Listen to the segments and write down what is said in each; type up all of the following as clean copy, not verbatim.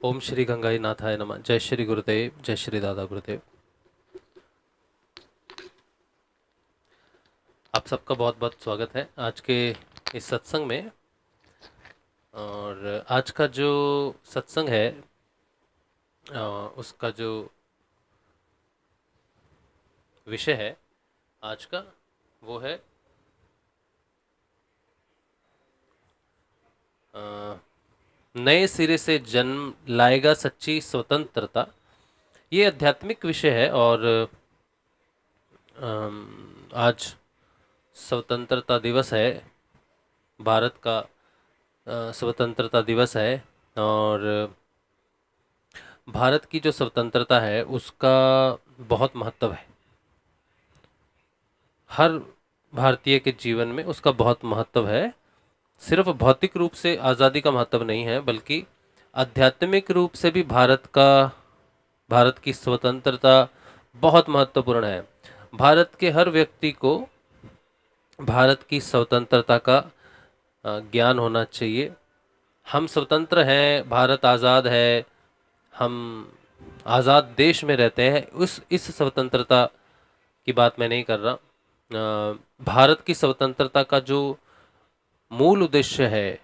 ओम श्री गंगाई नाथाय नमः। जय श्री गुरुदेव, जय श्री दादा गुरुदेव। आप सबका बहुत बहुत स्वागत है आज के इस सत्संग में। और आज का जो सत्संग है उसका जो विषय है आज का वो है अ, नए सिरे से जन्म लाएगा सच्ची स्वतंत्रता। ये आध्यात्मिक विषय है और आज स्वतंत्रता दिवस है, भारत का स्वतंत्रता दिवस है। और भारत की जो स्वतंत्रता है उसका बहुत महत्व है। हर भारतीय के जीवन में उसका बहुत महत्व है। सिर्फ भौतिक रूप से आज़ादी का महत्व नहीं है, बल्कि आध्यात्मिक रूप से भी भारत की स्वतंत्रता बहुत महत्वपूर्ण है। भारत के हर व्यक्ति को भारत की स्वतंत्रता का ज्ञान होना चाहिए। हम स्वतंत्र हैं, भारत आज़ाद है, हम आज़ाद देश में रहते हैं। उस इस स्वतंत्रता की बात मैं नहीं कर रहा। भारत की स्वतंत्रता का जो मूल उद्देश्य है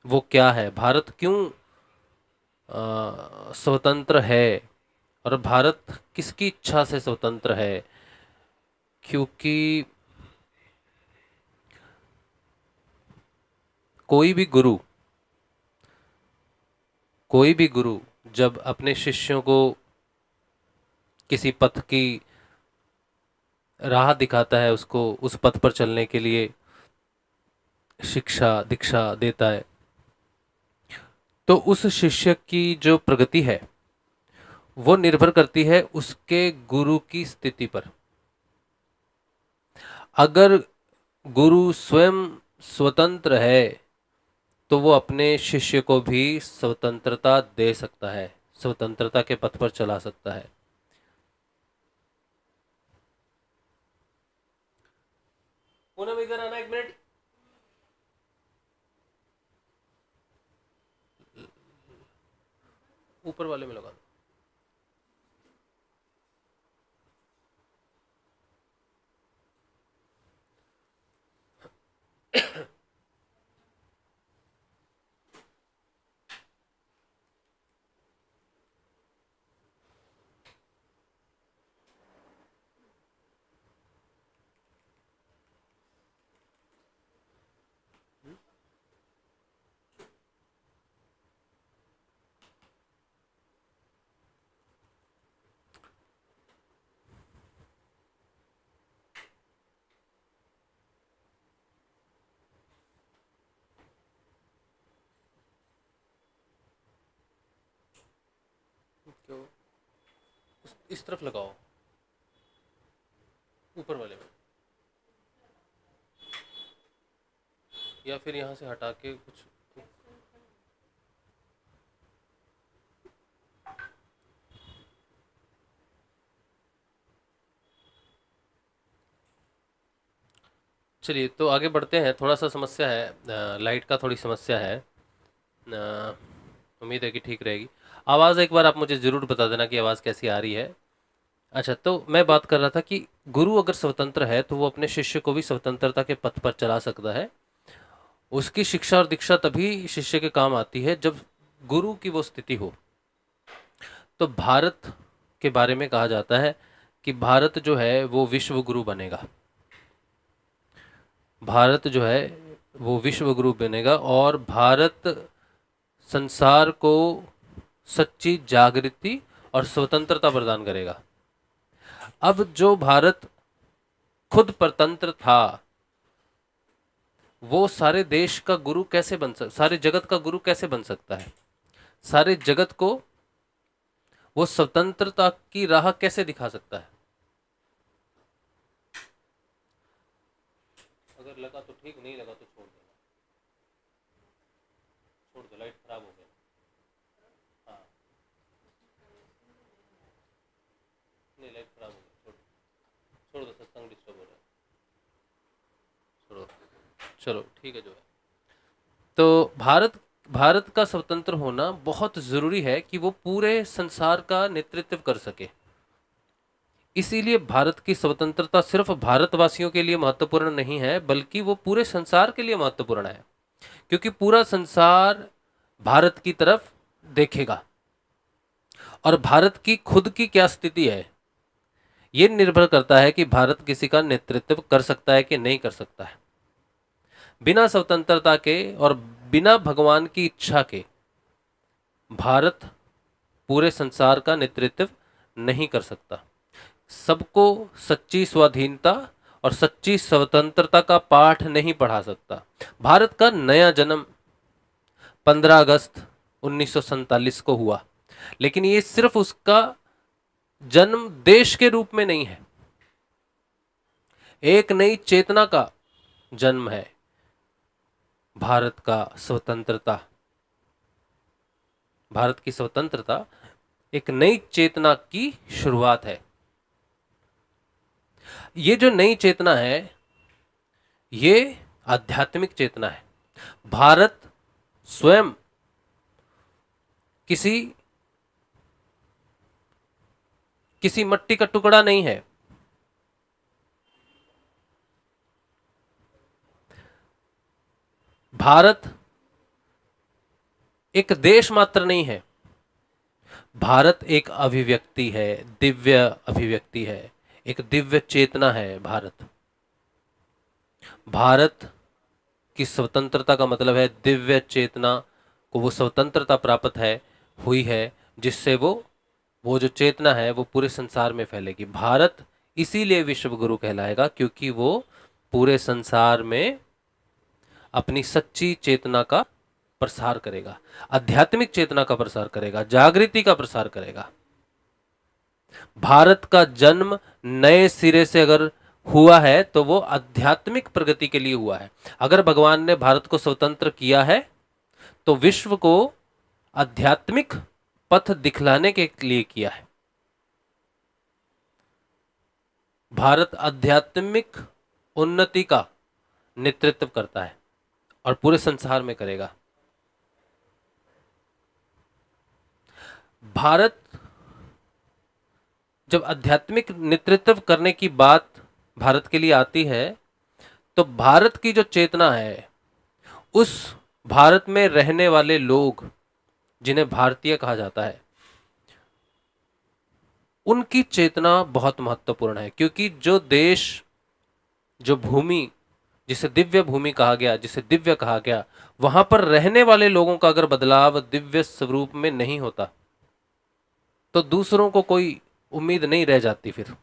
वो क्या है, भारत क्यों स्वतंत्र है और भारत किसकी इच्छा से स्वतंत्र है। क्योंकि कोई भी गुरु कोई भी गुरु जब अपने शिष्यों को किसी पथ की राह दिखाता है, उसको उस पथ पर चलने के लिए शिक्षा दीक्षा देता है, तो उस शिष्य की जो प्रगति है वो निर्भर करती है उसके गुरु की स्थिति पर। अगर गुरु स्वयं स्वतंत्र है तो वो अपने शिष्य को भी स्वतंत्रता दे सकता है, स्वतंत्रता के पथ पर चला सकता है। पूनम इधर आना, एक मिनट। ऊपर वाले में लगा दो। क्यों? इस तरफ लगाओ, ऊपर वाले में, या फिर यहाँ से हटा के कुछ। चलिए तो आगे बढ़ते हैं। थोड़ा सा समस्या है, लाइट का थोड़ी समस्या है। उम्मीद है कि ठीक रहेगी। आवाज़ एक बार आप मुझे ज़रूर बता देना कि आवाज़ कैसी आ रही है। अच्छा, तो मैं बात कर रहा था कि गुरु अगर स्वतंत्र है तो वो अपने शिष्य को भी स्वतंत्रता के पथ पर चला सकता है। उसकी शिक्षा और दीक्षा तभी शिष्य के काम आती है जब गुरु की वो स्थिति हो। तो भारत के बारे में कहा जाता है कि भारत जो है वो विश्व गुरु बनेगा। भारत जो है वो विश्व गुरु बनेगा और भारत संसार को सच्ची जागृति और स्वतंत्रता प्रदान करेगा। अब जो भारत खुद परतंत्र था वो सारे देश का गुरु कैसे बन सकता, सारे जगत का गुरु कैसे बन सकता है, सारे जगत को वो स्वतंत्रता की राह कैसे दिखा सकता है। अगर लगा तो ठीक, नहीं लगा तो छोड़ देना, छोड़ दो, लाइट खराब हो गई। हाँ, नहीं, लाइट खराब हो गई, छोड़ छोड़ दो, सत्संग डिस्टर्ब हो रहा है, छोड़ो। चलो ठीक है जो है। तो भारत का स्वतंत्र होना बहुत ज़रूरी है कि वो पूरे संसार का नेतृत्व कर सके। इसीलिए भारत की स्वतंत्रता सिर्फ भारतवासियों के लिए महत्वपूर्ण नहीं है, बल्कि वो पूरे संसार के लिए महत्वपूर्ण है, क्योंकि पूरा संसार भारत की तरफ देखेगा और भारत की खुद की क्या स्थिति है ये निर्भर करता है कि भारत किसी का नेतृत्व कर सकता है कि नहीं कर सकता है। बिना स्वतंत्रता के और बिना भगवान की इच्छा के भारत पूरे संसार का नेतृत्व नहीं कर सकता। सबको सच्ची स्वाधीनता और सच्ची स्वतंत्रता का पाठ नहीं पढ़ा सकता। भारत का नया जन्म 15 अगस्त 1947 को हुआ, लेकिन ये सिर्फ उसका जन्म देश के रूप में नहीं है, एक नई चेतना का जन्म है। भारत का स्वतंत्रता, भारत की स्वतंत्रता एक नई चेतना की शुरुआत है। ये जो नई चेतना है ये आध्यात्मिक चेतना है। भारत स्वयं किसी किसी मट्टी का टुकड़ा नहीं है। भारत एक देश मात्र नहीं है। भारत एक अभिव्यक्ति है, दिव्य अभिव्यक्ति है, एक दिव्य चेतना है। भारत की स्वतंत्रता का मतलब है दिव्य चेतना को वो स्वतंत्रता प्राप्त है हुई है, जिससे वो जो चेतना है वो पूरे संसार में फैलेगी। भारत इसीलिए विश्व गुरु कहलाएगा, क्योंकि वो पूरे संसार में अपनी सच्ची चेतना का प्रसार करेगा, आध्यात्मिक चेतना का प्रसार करेगा, जागृति का प्रसार करेगा। भारत का जन्म नए सिरे से अगर हुआ है तो वो आध्यात्मिक प्रगति के लिए हुआ है। अगर भगवान ने भारत को स्वतंत्र किया है तो विश्व को आध्यात्मिक पथ दिखलाने के लिए किया है। भारत आध्यात्मिक उन्नति का नेतृत्व करता है और पूरे संसार में करेगा। भारत जब आध्यात्मिक नेतृत्व करने की बात भारत के लिए आती है तो भारत की जो चेतना है, उस भारत में रहने वाले लोग जिन्हें भारतीय कहा जाता है, उनकी चेतना बहुत महत्वपूर्ण है। क्योंकि जो देश, जो भूमि जिसे दिव्य भूमि कहा गया, जिसे दिव्य कहा गया, वहां पर रहने वाले लोगों का अगर बदलाव दिव्य स्वरूप में नहीं होता तो दूसरों को कोई उम्मीद नहीं रह जाती फिर।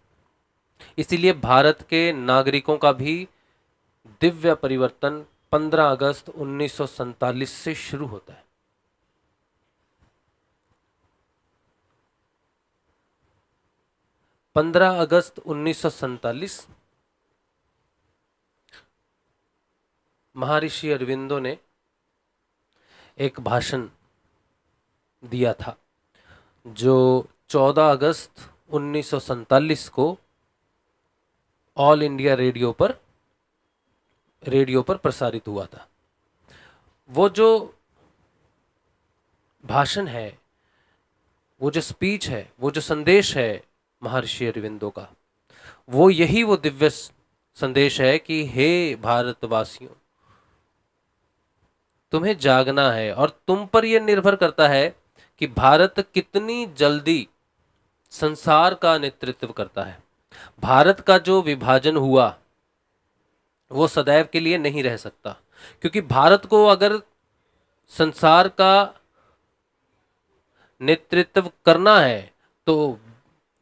इसीलिए भारत के नागरिकों का भी दिव्य परिवर्तन 15 अगस्त 1947 से शुरू होता है। पंद्रह अगस्त 1947 महर्षि अरविंदो ने एक भाषण दिया था जो 14 अगस्त 1947 को ऑल इंडिया रेडियो पर प्रसारित हुआ था। वो जो भाषण है, वो जो स्पीच है, वो जो संदेश है महर्षि अरविंदो का, वो दिव्य संदेश है कि हे भारतवासियों, तुम्हें जागना है और तुम पर यह निर्भर करता है कि भारत कितनी जल्दी संसार का नेतृत्व करता है। भारत का जो विभाजन हुआ वो सदैव के लिए नहीं रह सकता, क्योंकि भारत को अगर संसार का नेतृत्व करना है तो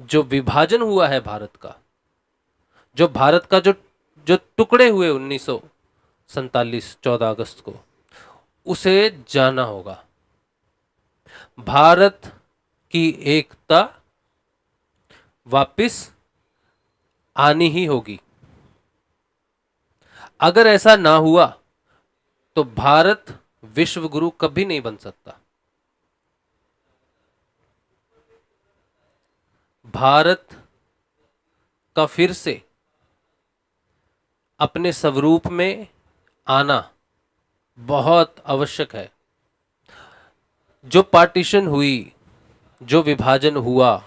जो विभाजन हुआ है भारत का, जो भारत का जो टुकड़े हुए 1947 14 अगस्त को, उसे जाना होगा। भारत की एकता वापिस आनी ही होगी। अगर ऐसा ना हुआ तो भारत विश्व गुरु कभी नहीं बन सकता। भारत का फिर से अपने स्वरूप में आना बहुत आवश्यक है। जो पार्टीशन हुई, जो विभाजन हुआ,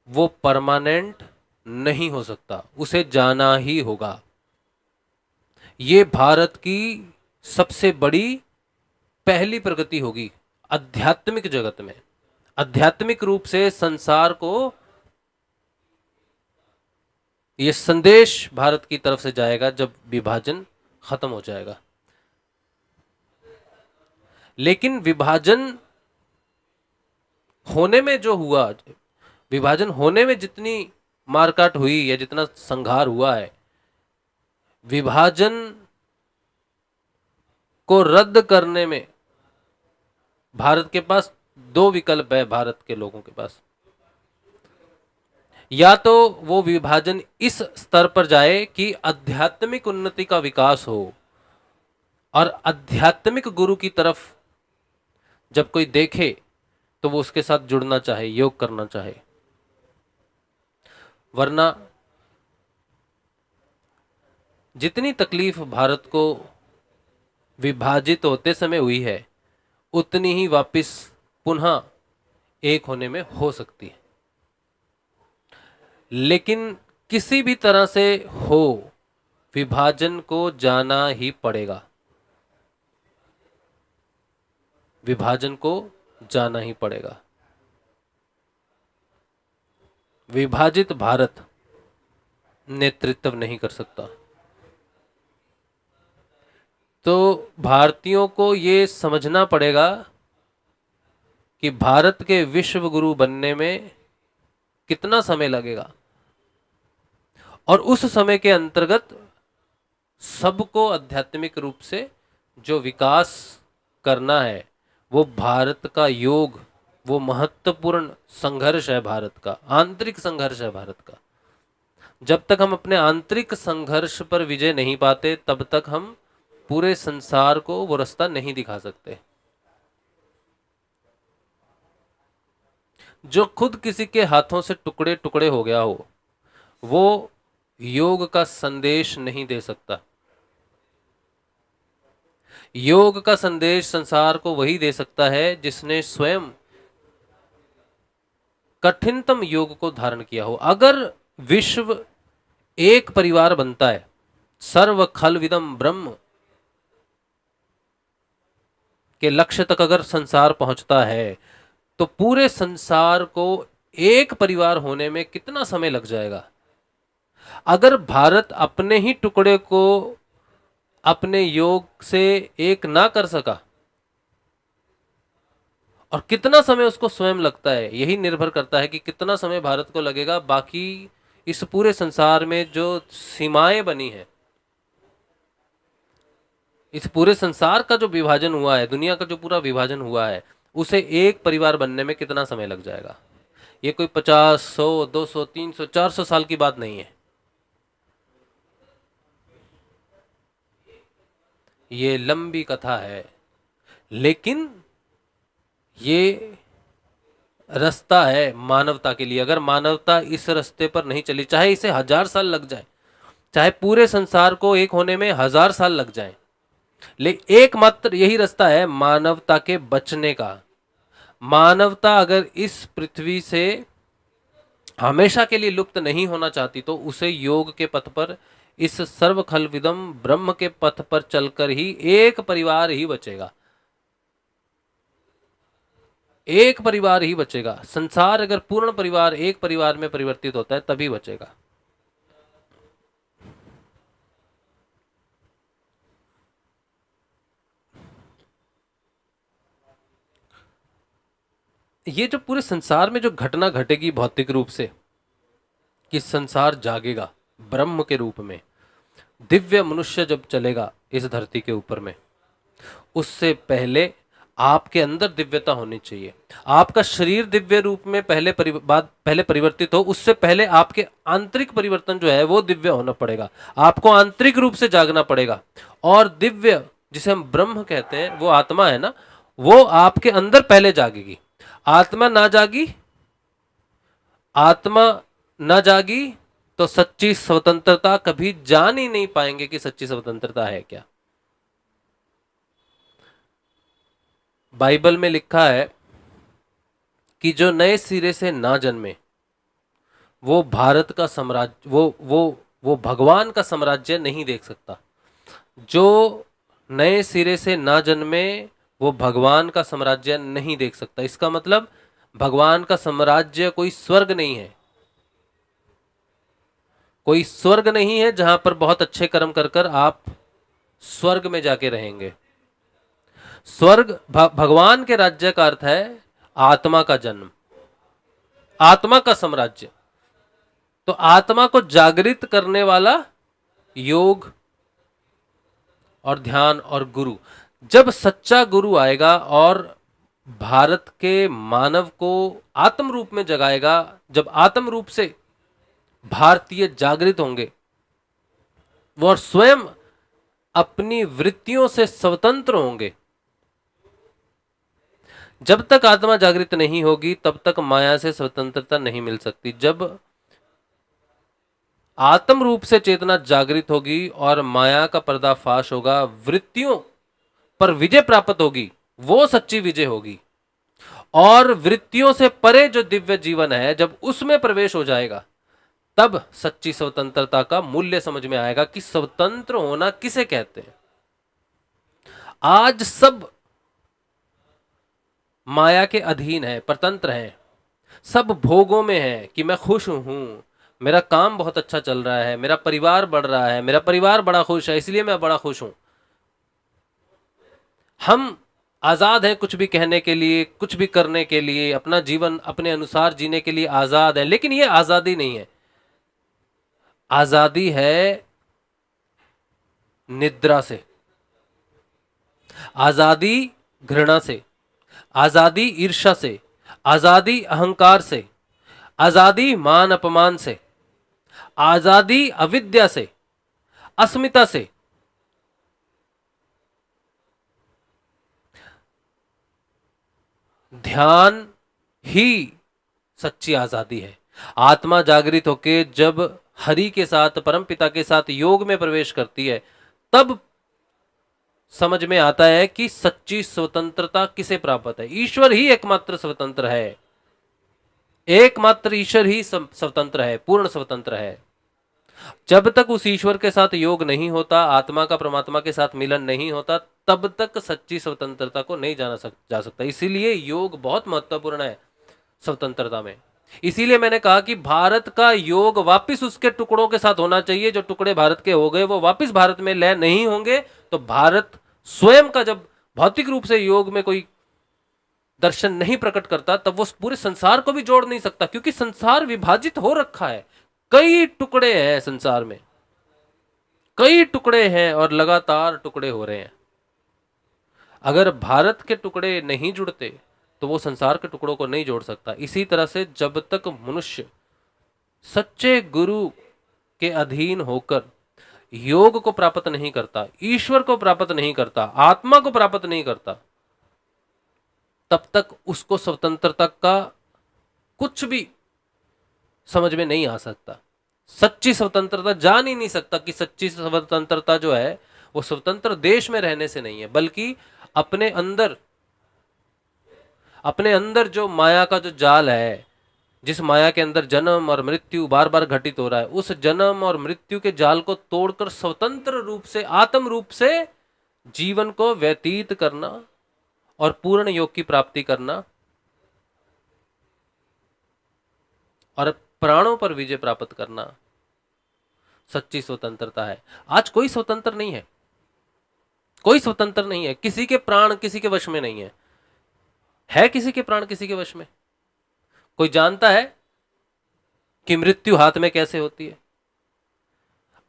वो परमानेंट नहीं हो सकता, उसे जाना ही होगा। ये भारत की सबसे बड़ी पहली प्रगति होगी आध्यात्मिक जगत में। आध्यात्मिक रूप से संसार को ये संदेश भारत की तरफ से जाएगा जब विभाजन खत्म हो जाएगा। लेकिन विभाजन होने में जो हुआ, विभाजन होने में जितनी मारकाट हुई या जितना संघार हुआ है, विभाजन को रद्द करने में भारत के पास दो विकल्प है। भारत के लोगों के पास, या तो वो विभाजन इस स्तर पर जाए कि आध्यात्मिक उन्नति का विकास हो और आध्यात्मिक गुरु की तरफ जब कोई देखे तो वो उसके साथ जुड़ना चाहे, योग करना चाहे। वरना जितनी तकलीफ भारत को विभाजित होते समय हुई है, उतनी ही वापस पुनः एक होने में हो सकती है। लेकिन किसी भी तरह से हो, विभाजन को जाना ही पड़ेगा। विभाजन को जाना ही पड़ेगा। विभाजित भारत नेतृत्व नहीं कर सकता। तो भारतीयों को ये समझना पड़ेगा कि भारत के विश्व गुरु बनने में कितना समय लगेगा, और उस समय के अंतर्गत सबको आध्यात्मिक रूप से जो विकास करना है, वो भारत का योग, वो महत्वपूर्ण संघर्ष है भारत का, आंतरिक संघर्ष है भारत का। जब तक हम अपने आंतरिक संघर्ष पर विजय नहीं पाते, तब तक हम पूरे संसार को वो रास्ता नहीं दिखा सकते। जो खुद किसी के हाथों से टुकड़े टुकड़े हो गया हो, वो योग का संदेश नहीं दे सकता। योग का संदेश संसार को वही दे सकता है जिसने स्वयं कठिनतम योग को धारण किया हो। अगर विश्व एक परिवार बनता है, सर्व खलविदम ब्रह्म के लक्ष्य तक अगर संसार पहुंचता है, तो पूरे संसार को एक परिवार होने में कितना समय लग जाएगा। अगर भारत अपने ही टुकड़े को अपने योग से एक ना कर सका, और कितना समय उसको स्वयं लगता है, यही निर्भर करता है कि कितना समय भारत को लगेगा बाकी इस पूरे संसार में जो सीमाएं बनी हैं, इस पूरे संसार का जो विभाजन हुआ है, दुनिया का जो पूरा विभाजन हुआ है, उसे एक परिवार बनने में कितना समय लग जाएगा। ये कोई 50, 100, 200, 300, 400 साल की बात नहीं है। ये लंबी कथा है, लेकिन ये रास्ता है मानवता के लिए। अगर मानवता इस रास्ते पर नहीं चली, चाहे इसे 1000 साल लग जाए, चाहे पूरे संसार को एक होने में 1000 साल लग जाए, लेकिन एकमात्र यही रास्ता है मानवता के बचने का। मानवता अगर इस पृथ्वी से हमेशा के लिए लुप्त नहीं होना चाहती, तो उसे योग के पथ पर, इस सर्वखलविदम ब्रह्म के पथ पर चलकर ही एक परिवार ही बचेगा। एक परिवार ही बचेगा। संसार अगर पूर्ण परिवार एक परिवार में परिवर्तित होता है, तभी बचेगा। ये जो पूरे संसार में जो घटना घटेगी भौतिक रूप से, कि संसार जागेगा ब्रह्म के रूप में, दिव्य मनुष्य जब चलेगा इस धरती के ऊपर में, उससे पहले आपके अंदर दिव्यता होनी चाहिए। आपका शरीर दिव्य रूप में पहले परिवर्तित हो, उससे पहले आपके आंतरिक परिवर्तन जो है वो दिव्य होना पड़ेगा। आपको आंतरिक रूप से जागना पड़ेगा। और दिव्य जिसे हम ब्रह्म कहते हैं, वो आत्मा है ना, वो आपके अंदर पहले जागेगी। आत्मा ना जागी, आत्मा ना जागी तो सच्ची स्वतंत्रता कभी जान ही नहीं पाएंगे कि सच्ची स्वतंत्रता है क्या। बाइबल में लिखा है कि जो नए सिरे से ना जन्मे वो भारत का साम्राज्य वो भगवान का साम्राज्य नहीं देख सकता। जो नए सिरे से ना जन्मे वो भगवान का साम्राज्य नहीं देख सकता। इसका मतलब भगवान का साम्राज्य कोई स्वर्ग नहीं है, कोई स्वर्ग नहीं है जहां पर बहुत अच्छे कर्म कर कर आप स्वर्ग में जाके रहेंगे। स्वर्ग भगवान के राज्य का अर्थ है आत्मा का जन्म, आत्मा का साम्राज्य। तो आत्मा को जागृत करने वाला योग और ध्यान और गुरु, जब सच्चा गुरु आएगा और भारत के मानव को आत्म रूप में जगाएगा, जब आत्म रूप से भारतीय जागृत होंगे वो और स्वयं अपनी वृत्तियों से स्वतंत्र होंगे। जब तक आत्मा जागृत नहीं होगी तब तक माया से स्वतंत्रता नहीं मिल सकती। जब आत्म रूप से चेतना जागृत होगी और माया का पर्दाफाश होगा, वृत्तियों पर विजय प्राप्त होगी, वो सच्ची विजय होगी। और वृत्तियों से परे जो दिव्य जीवन है, जब उसमें प्रवेश हो जाएगा तब सच्ची स्वतंत्रता का मूल्य समझ में आएगा कि स्वतंत्र होना किसे कहते हैं। आज सब माया के अधीन है, परतंत्र हैं, सब भोगों में है कि मैं खुश हूं, मेरा काम बहुत अच्छा चल रहा है, मेरा परिवार बढ़ रहा है, मेरा परिवार बड़ा खुश है इसलिए मैं बड़ा खुश हूं। हम आजाद हैं कुछ भी कहने के लिए, कुछ भी करने के लिए, अपना जीवन अपने अनुसार जीने के लिए आजाद है। लेकिन यह आजादी नहीं है। आजादी है निद्रा से, आजादी घृणा से, आजादी ईर्ष्या से, आजादी अहंकार से, आजादी मान अपमान से, आजादी अविद्या से, अस्मिता से। ध्यान ही सच्ची आजादी है। आत्मा जागृत होके जब हरि के साथ, परमपिता के साथ योग में प्रवेश करती है तब समझ में आता है कि सच्ची स्वतंत्रता किसे प्राप्त है। ईश्वर ही एकमात्र स्वतंत्र है, एकमात्र ईश्वर ही स्वतंत्र है, पूर्ण स्वतंत्र है। जब तक उस ईश्वर के साथ योग नहीं होता, आत्मा का परमात्मा के साथ मिलन नहीं होता, तब तक सच्ची स्वतंत्रता को नहीं जा सकता। इसीलिए योग बहुत महत्वपूर्ण है स्वतंत्रता में। इसीलिए मैंने कहा कि भारत का योग वापस उसके टुकड़ों के साथ होना चाहिए। जो टुकड़े भारत के हो गए वो वापस भारत में लय नहीं होंगे तो भारत स्वयं का, जब भौतिक रूप से योग में कोई दर्शन नहीं प्रकट करता तब वो पूरे संसार को भी जोड़ नहीं सकता, क्योंकि संसार विभाजित हो रखा है। कई टुकड़े हैं संसार में, कई टुकड़े हैं और लगातार टुकड़े हो रहे हैं। अगर भारत के टुकड़े नहीं जुड़ते तो वो संसार के टुकड़ों को नहीं जोड़ सकता। इसी तरह से जब तक मनुष्य सच्चे गुरु के अधीन होकर योग को प्राप्त नहीं करता, ईश्वर को प्राप्त नहीं करता, आत्मा को प्राप्त नहीं करता, तब तक उसको स्वतंत्रता का कुछ भी समझ में नहीं आ सकता। सच्ची स्वतंत्रता जान ही नहीं सकता कि सच्ची स्वतंत्रता जो है वो स्वतंत्र देश में रहने से नहीं है, बल्कि अपने अंदर जो माया का जो जाल है, जिस माया के अंदर जन्म और मृत्यु बार बार घटित हो रहा है, उस जन्म और मृत्यु के जाल को तोड़कर स्वतंत्र रूप से, आत्म रूप से जीवन को व्यतीत करना और पूर्ण योग की प्राप्ति करना और प्राणों पर विजय प्राप्त करना सच्ची स्वतंत्रता है। आज कोई स्वतंत्र नहीं है, कोई स्वतंत्र नहीं है। किसी के प्राण किसी के वश में नहीं है। है किसी के प्राण किसी के वश में? कोई जानता है कि मृत्यु हाथ में कैसे होती है?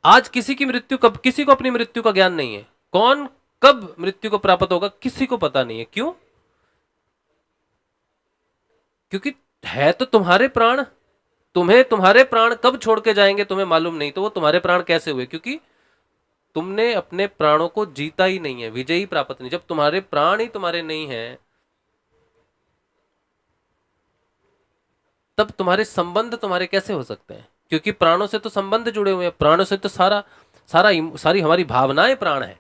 आज किसी की मृत्यु कब, किसी को अपनी मृत्यु का ज्ञान नहीं है। कौन कब मृत्यु को प्राप्त होगा किसी को पता नहीं है। क्यों? क्योंकि है तो तुम्हारे प्राण, तुम्हें तुम्हारे प्राण कब छोड़ के जाएंगे तुम्हें मालूम नहीं, तो वो तुम्हारे प्राण कैसे हुए? क्योंकि तुमने अपने प्राणों को जीता ही नहीं है, विजय ही प्राप्त नहीं। जब तुम्हारे प्राण ही तुम्हारे नहीं है तब तुम्हारे संबंध तुम्हारे कैसे हो सकते हैं? क्योंकि प्राणों से तो संबंध जुड़े हुए हैं, प्राणों से तो सारी हमारी भावनाएं प्राण है।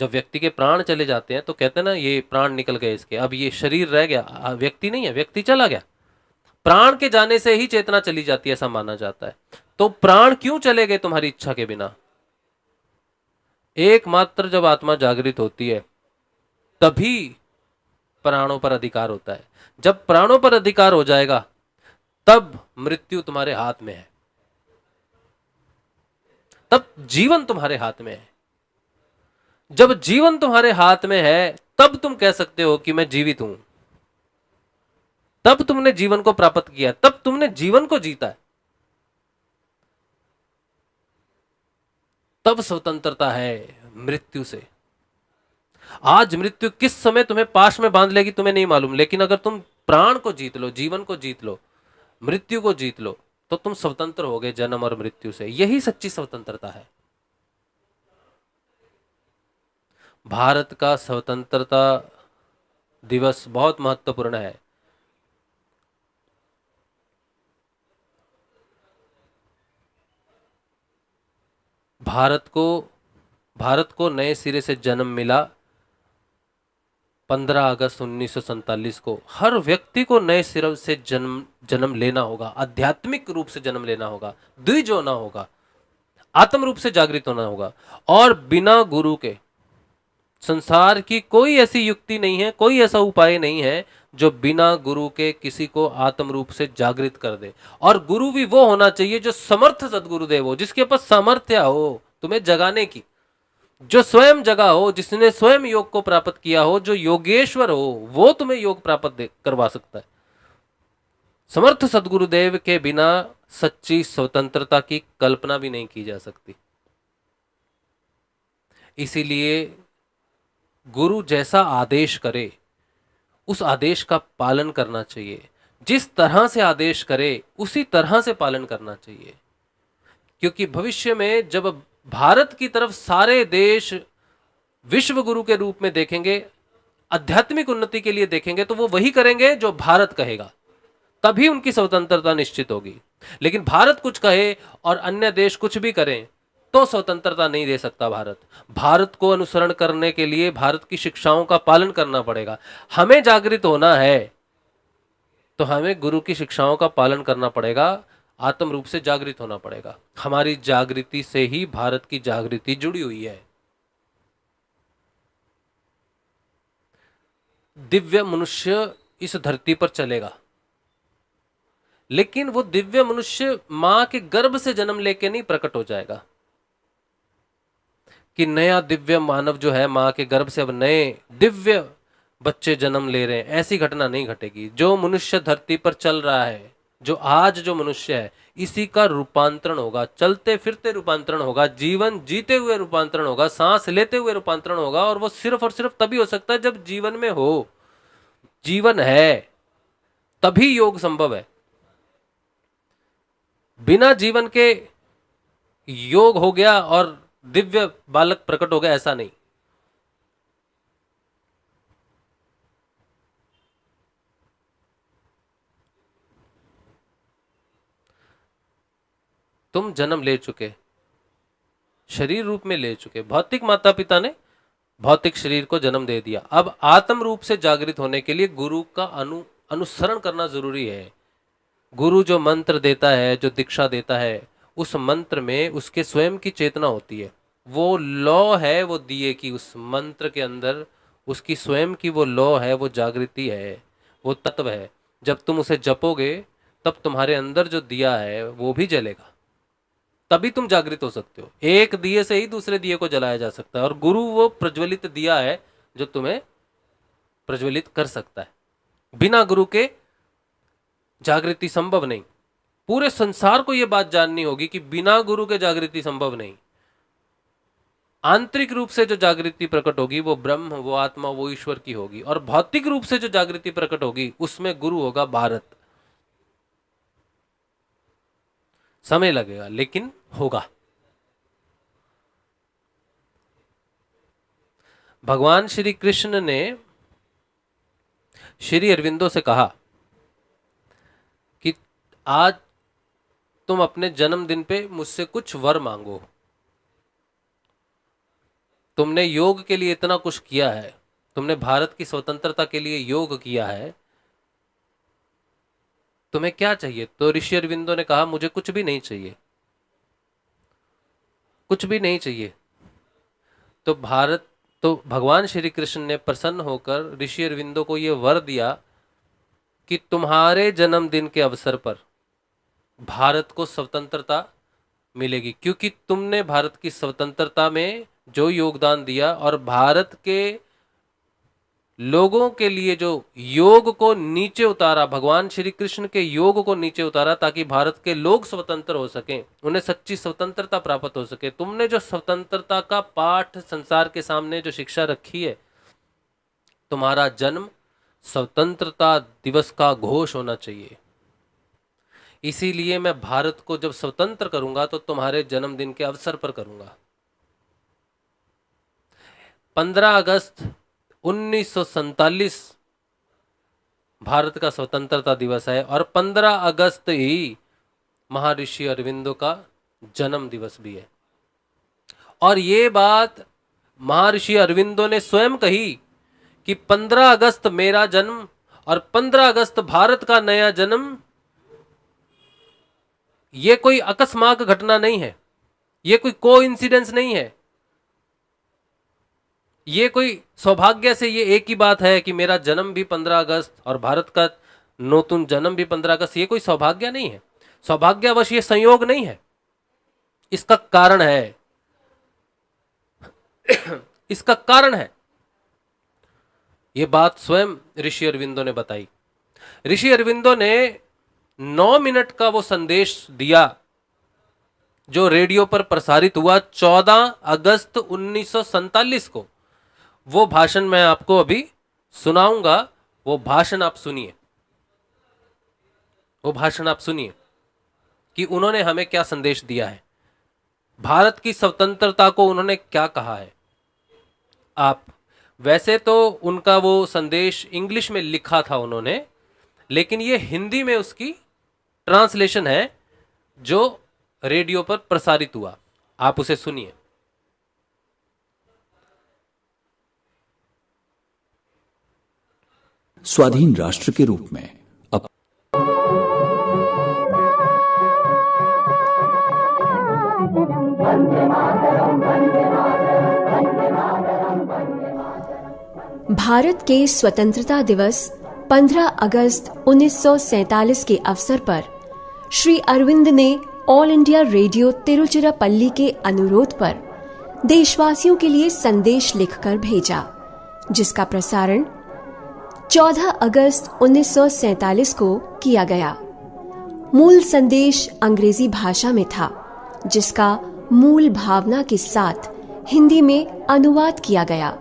जब व्यक्ति के प्राण चले जाते हैं तो कहते हैं ना, ये प्राण निकल गए इसके, अब ये शरीर रह गया, व्यक्ति नहीं है, व्यक्ति चला गया। प्राण के जाने से ही चेतना चली जाती है, ऐसा माना जाता है। तो प्राण क्यों चले गए तुम्हारी इच्छा के बिना? एकमात्र जब आत्मा जागृत होती है तभी प्राणों पर अधिकार होता है। जब प्राणों पर अधिकार हो जाएगा तब मृत्यु तुम्हारे हाथ में है, तब जीवन तुम्हारे हाथ में है। जब जीवन तुम्हारे हाथ में है तब तुम कह सकते हो कि मैं जीवित हूं, तब तुमने जीवन को प्राप्त किया, तब तुमने जीवन को जीता है, तब स्वतंत्रता है मृत्यु से। आज मृत्यु किस समय तुम्हें पाश में बांध लेगी तुम्हें नहीं मालूम, लेकिन अगर तुम प्राण को जीत लो, जीवन को जीत लो, मृत्यु को जीत लो, तो तुम स्वतंत्र हो गए जन्म और मृत्यु से। यही सच्ची स्वतंत्रता है। भारत का स्वतंत्रता दिवस बहुत महत्वपूर्ण है। भारत को नए सिरे से जन्म मिला 15 अगस्त 1947 को। हर व्यक्ति को नए सिरे से जन्म लेना होगा, आध्यात्मिक रूप से जन्म लेना होगा, द्विज होना होगा, आत्म रूप से जागृत होना होगा। और बिना गुरु के संसार की कोई ऐसी युक्ति नहीं है, कोई ऐसा उपाय नहीं है जो बिना गुरु के किसी को आत्म रूप से जागृत कर दे। और गुरु भी वो होना चाहिए जो समर्थ सदगुरुदेव हो, जिसके पास सामर्थ्य हो तुम्हें जगाने की, जो स्वयं जगा हो, जिसने स्वयं योग को प्राप्त किया हो, जो योगेश्वर हो, वो तुम्हें योग प्राप्त करवा सकता है। समर्थ सदगुरुदेव के बिना सच्ची स्वतंत्रता की कल्पना भी नहीं की जा सकती। इसीलिए गुरु जैसा आदेश करे उस आदेश का पालन करना चाहिए, जिस तरह से आदेश करे उसी तरह से पालन करना चाहिए। क्योंकि भविष्य में जब भारत की तरफ सारे देश विश्व गुरु के रूप में देखेंगे, आध्यात्मिक उन्नति के लिए देखेंगे, तो वो वही करेंगे जो भारत कहेगा, तभी उनकी स्वतंत्रता निश्चित होगी। लेकिन भारत कुछ कहे और अन्य देश कुछ भी करें तो स्वतंत्रता नहीं दे सकता भारत। भारत को अनुसरण करने के लिए भारत की शिक्षाओं का पालन करना पड़ेगा। हमें जागृत होना है तो हमें गुरु की शिक्षाओं का पालन करना पड़ेगा, आत्म रूप से जागृत होना पड़ेगा। हमारी जागृति से ही भारत की जागृति जुड़ी हुई है। दिव्य मनुष्य इस धरती पर चलेगा, लेकिन वो दिव्य मनुष्य मां के गर्भ से जन्म लेके नहीं प्रकट हो जाएगा कि नया दिव्य मानव जो है मां के गर्भ से अब नए दिव्य बच्चे जन्म ले रहे हैं। ऐसी घटना नहीं घटेगी। जो मनुष्य धरती पर चल रहा है, जो आज जो मनुष्य है, इसी का रूपांतरण होगा, चलते फिरते रूपांतरण होगा, जीवन जीते हुए रूपांतरण होगा, सांस लेते हुए रूपांतरण होगा। और वो सिर्फ और सिर्फ तभी हो सकता है जब जीवन में हो, जीवन है तभी योग संभव है। बिना जीवन के योग हो गया और दिव्य बालक प्रकट हो गया, ऐसा नहीं। तुम जन्म ले चुके, शरीर रूप में ले चुके, भौतिक माता पिता ने भौतिक शरीर को जन्म दे दिया। अब आत्म रूप से जागृत होने के लिए गुरु का अनुसरण करना जरूरी है। गुरु जो मंत्र देता है, जो दीक्षा देता है, उस मंत्र में उसके स्वयं की चेतना होती है। वो लौ है वो दिए की, उस मंत्र के अंदर उसकी स्वयं की वो लौ है, वो जागृति है, वो तत्व है। जब तुम उसे जपोगे तब तुम्हारे अंदर जो दिया है वो भी जलेगा, तभी तुम जागृत हो सकते हो। एक दिए से ही दूसरे दिए को जलाया जा सकता है, और गुरु वो प्रज्वलित दिया है जो तुम्हें प्रज्वलित कर सकता है। बिना गुरु के जागृति संभव नहीं। पूरे संसार को यह बात जाननी होगी कि बिना गुरु के जागृति संभव नहीं। आंतरिक रूप से जो जागृति प्रकट होगी वो ब्रह्म, वो आत्मा, वो ईश्वर की होगी। और भौतिक रूप से जो जागृति प्रकट होगी उसमें गुरु होगा भारत। समय लगेगा लेकिन होगा। भगवान श्री कृष्ण ने श्री अरविंदो से कहा कि आज तुम अपने जन्मदिन पे मुझसे कुछ वर मांगो। तुमने योग के लिए इतना कुछ किया है, तुमने भारत की स्वतंत्रता के लिए योग किया है, तुम्हें क्या चाहिए? तो ऋषि अरविंदो ने कहा मुझे कुछ भी नहीं चाहिए, कुछ भी नहीं चाहिए। तो भगवान श्री कृष्ण ने प्रसन्न होकर ऋषि अरविंदो को यह वर दिया कि तुम्हारे जन्मदिन के अवसर पर भारत को स्वतंत्रता मिलेगी, क्योंकि तुमने भारत की स्वतंत्रता में जो योगदान दिया और भारत के लोगों के लिए जो योग को नीचे उतारा, भगवान श्री कृष्ण के योग को नीचे उतारा ताकि भारत के लोग स्वतंत्र हो सकें, उन्हें सच्ची स्वतंत्रता प्राप्त हो सके। तुमने जो स्वतंत्रता का पाठ संसार के सामने जो शिक्षा रखी है, तुम्हारा जन्म स्वतंत्रता दिवस का घोष होना चाहिए। इसीलिए मैं भारत को जब स्वतंत्र करूंगा तो तुम्हारे जन्मदिन के अवसर पर करूंगा। 15 अगस्त 1947 भारत का स्वतंत्रता दिवस है और 15 अगस्त ही महर्षि अरविंदो का जन्म दिवस भी है। और ये बात महर्षि अरविंदो ने स्वयं कही कि 15 अगस्त मेरा जन्म और 15 अगस्त भारत का नया जन्म, ये कोई अकस्मात घटना नहीं है, ये कोई कोइंसिडेंस नहीं है, ये कोई सौभाग्य से ये एक ही बात है कि मेरा जन्म भी 15 अगस्त और भारत का नूतन जन्म भी 15 अगस्त। ये कोई सौभाग्य नहीं है, सौभाग्यवश ये संयोग नहीं है, इसका कारण है इसका कारण है। ये बात स्वयं ऋषि अरविंदो ने बताई। ऋषि अरविंदो ने 9 मिनट का वो संदेश दिया जो रेडियो पर प्रसारित हुआ 14 अगस्त 1947 को। वो भाषण मैं आपको अभी सुनाऊंगा, वो भाषण आप सुनिए, वो भाषण आप सुनिए कि उन्होंने हमें क्या संदेश दिया है, भारत की स्वतंत्रता को उन्होंने क्या कहा है। आप वैसे तो उनका वो संदेश इंग्लिश में लिखा था उन्होंने, लेकिन ये हिंदी में उसकी ट्रांसलेशन है जो रेडियो पर प्रसारित हुआ। आप उसे सुनिए। स्वाधीन राष्ट्र के रूप में भारत के स्वतंत्रता दिवस 15 अगस्त 1947 के अवसर पर श्री अरविंद ने ऑल इंडिया रेडियो तिरुचिरापल्ली के अनुरोध पर देशवासियों के लिए संदेश लिखकर भेजा, जिसका प्रसारण 14 अगस्त 1947 को किया गया। मूल संदेश अंग्रेजी भाषा में था, जिसका मूल भावना के साथ हिंदी में अनुवाद किया गया,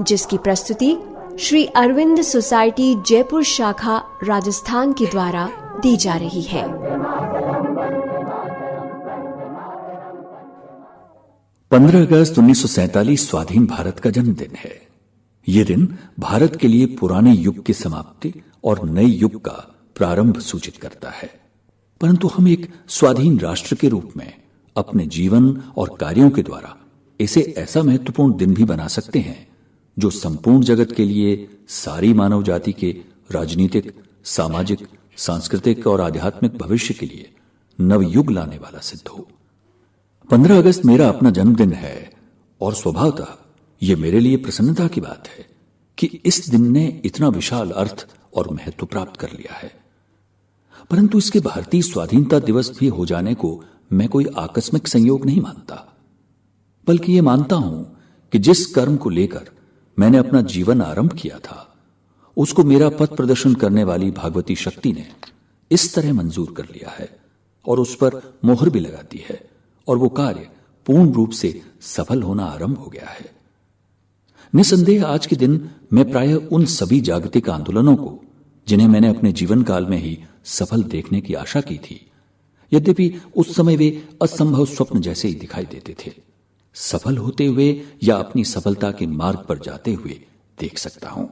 जिसकी प्रस्तुति श्री अरविंद सोसाइटी जयपुर शाखा राजस्थान के द्वारा दी जा रही है। 15 अगस्त 1947 स्वाधीन भारत का जन्मदिन है। ये दिन भारत के लिए पुराने युग की समाप्ति और नए युग का प्रारंभ सूचित करता है। परंतु हम एक स्वाधीन राष्ट्र के रूप में अपने जीवन और कार्यों के द्वारा इसे ऐसा महत्वपूर्ण दिन भी बना सकते हैं जो संपूर्ण जगत के लिए, सारी मानव जाति के राजनीतिक, सामाजिक, सांस्कृतिक और आध्यात्मिक भविष्य के लिए नवयुग लाने वाला सिद्ध हो। 15 अगस्त मेरा अपना जन्मदिन है और स्वभावतः यह मेरे लिए प्रसन्नता की बात है कि इस दिन ने इतना विशाल अर्थ और महत्व प्राप्त कर लिया है। परंतु इसके भारतीय स्वाधीनता दिवस भी हो जाने को मैं कोई आकस्मिक संयोग नहीं मानता, बल्कि यह मानता हूं कि जिस कर्म को लेकर मैंने अपना जीवन आरंभ किया था, उसको मेरा पथ प्रदर्शन करने वाली भागवती शक्ति ने इस तरह मंजूर कर लिया है और उस पर मोहर भी लगा दी है, और वो कार्य पूर्ण रूप से सफल होना आरंभ हो गया है। निसंदेह आज के दिन मैं प्रायः उन सभी जागतिक आंदोलनों को, जिन्हें मैंने अपने जीवन काल में ही सफल देखने की आशा की थी, यद्यपि उस समय वे असंभव स्वप्न जैसे ही दिखाई देते थे, सफल होते हुए या अपनी सफलता के मार्ग पर जाते हुए देख सकता हूं।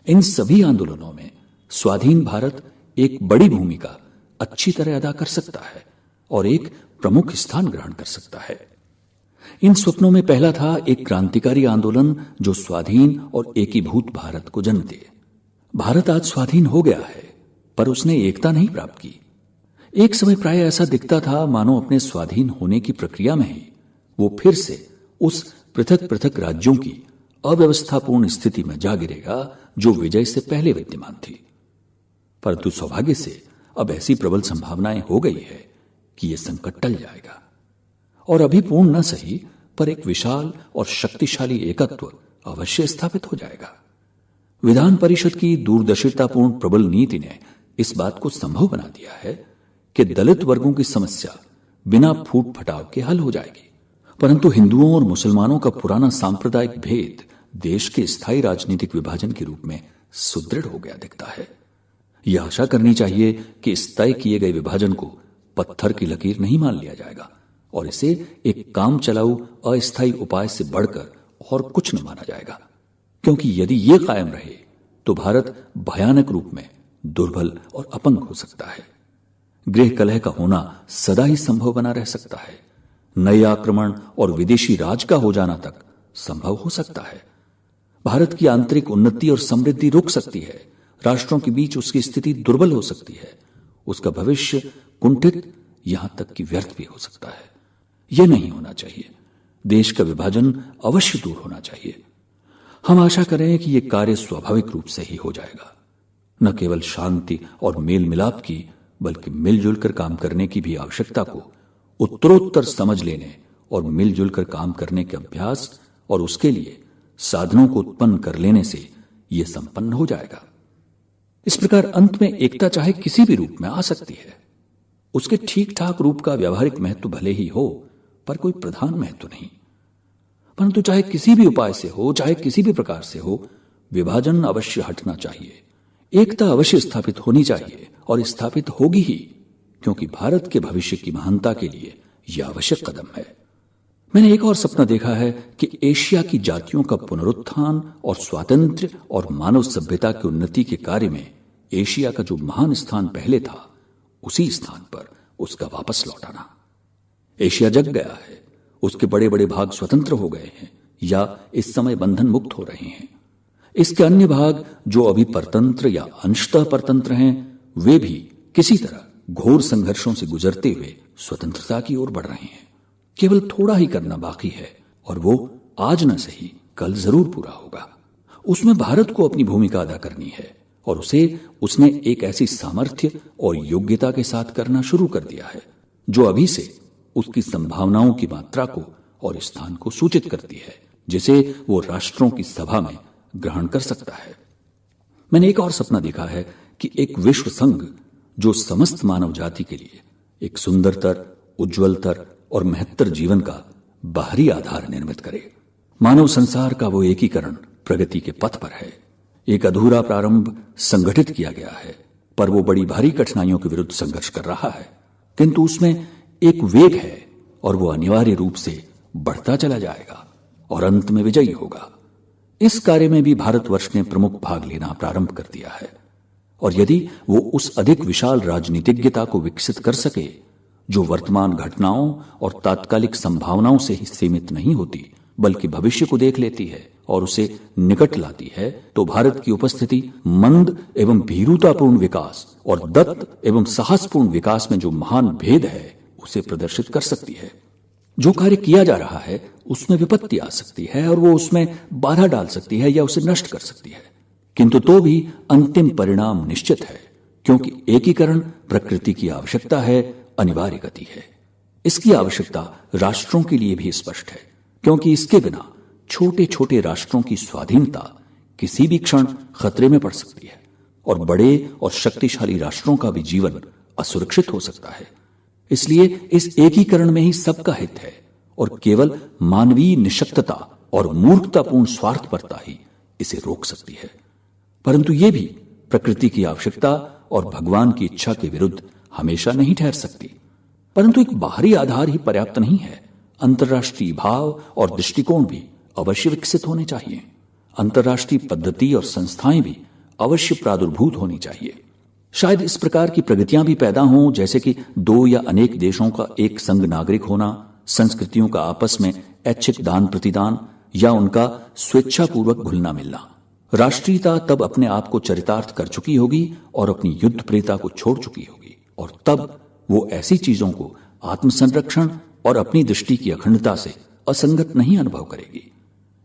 इन सभी आंदोलनों में स्वाधीन भारत एक बड़ी भूमिका अच्छी तरह अदा कर सकता है और एक प्रमुख स्थान ग्रहण कर सकता है। इन स्वप्नों में पहला था एक क्रांतिकारी आंदोलन जो स्वाधीन और एकीभूत भारत को जन्म दे। भारत आज स्वाधीन हो गया है, पर उसने एकता नहीं प्राप्त की। एक समय प्राय ऐसा दिखता था मानो अपने स्वाधीन होने की प्रक्रिया में ही वो फिर से उस पृथक पृथक राज्यों की अव्यवस्थापूर्ण स्थिति में जा गिरेगा जो विजय से पहले विद्यमान थी। परंतु सौभाग्य से अब ऐसी प्रबल संभावनाएं हो गई है कि यह संकट टल जाएगा और अभी पूर्ण न सही पर एक विशाल और शक्तिशाली एकत्व अवश्य स्थापित हो जाएगा। विधान परिषद की दूरदर्शितापूर्ण प्रबल नीति ने इस बात को संभव बना दिया है कि दलित वर्गों की समस्या बिना फूट फटाव के हल हो जाएगी। परंतु हिंदुओं और मुसलमानों का पुराना सांप्रदायिक भेद देश के स्थायी राजनीतिक विभाजन के रूप में सुदृढ़ हो गया दिखता है। यह आशा करनी चाहिए कि इस तय किए गए विभाजन को पत्थर की लकीर नहीं मान लिया जाएगा और इसे एक काम चलाऊ अस्थायी उपाय से बढ़कर और कुछ न माना जाएगा, क्योंकि यदि यह कायम रहे तो भारत भयानक रूप में दुर्बल और अपंग हो सकता है। गृह कलह का होना सदा ही संभव बना रह सकता है। नए आक्रमण और विदेशी राज का हो जाना तक संभव हो सकता है। भारत की आंतरिक उन्नति और समृद्धि रुक सकती है। राष्ट्रों के बीच उसकी स्थिति दुर्बल हो सकती है। उसका भविष्य कुंठित, यहां तक कि व्यर्थ भी हो सकता है। यह नहीं होना चाहिए। देश का विभाजन अवश्य दूर होना चाहिए। हम आशा करें कि यह कार्य स्वाभाविक रूप से ही हो जाएगा। न केवल शांति और मेल मिलाप की, बल्कि मिलजुल कर काम करने की भी आवश्यकता को उत्तरोत्तर समझ लेने और मिलजुल कर काम करने के अभ्यास और उसके लिए साधनों को उत्पन्न कर लेने से यह संपन्न हो जाएगा। इस प्रकार अंत में एकता चाहे किसी भी रूप में आ सकती है। उसके ठीक ठाक रूप का व्यावहारिक महत्व भले ही हो, पर कोई प्रधान महत्व नहीं। परंतु चाहे किसी भी उपाय से हो, चाहे किसी भी प्रकार से हो, विभाजन अवश्य हटना चाहिए। एकता अवश्य स्थापित होनी चाहिए और स्थापित होगी ही, क्योंकि भारत के भविष्य की महानता के लिए यह आवश्यक कदम है। मैंने एक और सपना देखा है कि एशिया की जातियों का पुनरुत्थान और स्वातंत्र्य और मानव सभ्यता की उन्नति के कार्य में एशिया का जो महान स्थान पहले था, उसी स्थान पर उसका वापस लौटाना। एशिया जग गया है। उसके बड़े बड़े भाग स्वतंत्र हो गए हैं या इस समय बंधन मुक्त हो रहे हैं। इसके अन्य भाग जो अभी परतंत्र या अंशतः परतंत्र हैं, वे भी किसी तरह घोर संघर्षों से गुजरते हुए स्वतंत्रता की ओर बढ़ रहे हैं। केवल थोड़ा ही करना बाकी है और वो आज न सही कल जरूर पूरा होगा। उसमें भारत को अपनी भूमिका अदा करनी है और उसने एक ऐसी सामर्थ्य और योग्यता के साथ करना शुरू कर दिया है जो अभी से उसकी संभावनाओं की मात्रा को और स्थान को सूचित करती है, जिसे वो राष्ट्रों की सभा में ग्रहण कर सकता है। मैंने एक और सपना देखा है कि एक विश्व संघ जो समस्त मानव जाति के लिए एक सुंदरतर, उज्ज्वलतर और महत्तर जीवन का बाहरी आधार निर्मित करे। मानव संसार का वो एकीकरण प्रगति के पथ पर है। एक अधूरा प्रारंभ संगठित किया गया है, पर वो बड़ी भारी कठिनाइयों के विरुद्ध संघर्ष कर रहा है, किंतु उसमें एक वेग है और वो अनिवार्य रूप से बढ़ता चला जाएगा और अंत में विजयी होगा। इस कार्य में भी भारतवर्ष ने प्रमुख भाग लेना प्रारंभ कर दिया है और यदि वो उस अधिक विशाल राजनीतिज्ञता को विकसित कर सके जो वर्तमान घटनाओं और तात्कालिक संभावनाओं से ही सीमित नहीं होती, बल्कि भविष्य को देख लेती है और उसे निकट लाती है, तो भारत की उपस्थिति मंद एवं भीरुतापूर्ण विकास और दत्त एवं साहसपूर्ण विकास में जो महान भेद है उसे प्रदर्शित कर सकती है। जो कार्य किया जा रहा है उसमें विपत्ति आ सकती है और वो उसमें बाधा डाल सकती है या उसे नष्ट कर सकती है, किंतु तो भी अंतिम परिणाम निश्चित है, क्योंकि एकीकरण प्रकृति की आवश्यकता है, अनिवार्य गति है। इसकी आवश्यकता राष्ट्रों के लिए भी स्पष्ट है, क्योंकि इसके बिना छोटे छोटे राष्ट्रों की स्वाधीनता किसी भी क्षण खतरे में पड़ सकती है और बड़े और शक्तिशाली राष्ट्रों का भी जीवन असुरक्षित हो सकता है। इसलिए इस एकीकरण में ही सबका हित है और केवल मानवीय निशक्तता और मूर्खतापूर्ण स्वार्थपरता ही इसे रोक सकती है। परंतु यह भी प्रकृति की आवश्यकता और भगवान की इच्छा के विरुद्ध हमेशा नहीं ठहर सकती। परंतु एक बाहरी आधार ही पर्याप्त नहीं है। अंतर्राष्ट्रीय भाव और दृष्टिकोण भी अवश्य विकसित होने चाहिए। अंतर्राष्ट्रीय पद्धति और संस्थाएं भी अवश्य प्रादुर्भूत होनी चाहिए। शायद इस प्रकार की प्रगतियां भी पैदा हों, जैसे कि दो या अनेक देशों का एक संघ नागरिक होना, संस्कृतियों का आपस में ऐच्छिक दान प्रतिदान या उनका स्वेच्छापूर्वक घुलना मिलना। राष्ट्रीयता तब अपने आप को चरितार्थ कर चुकी होगी और अपनी युद्ध प्रेता को छोड़ चुकी होगी, और तब वो ऐसी चीजों को आत्मसंरक्षण और अपनी दृष्टि की अखंडता से असंगत नहीं अनुभव करेगी।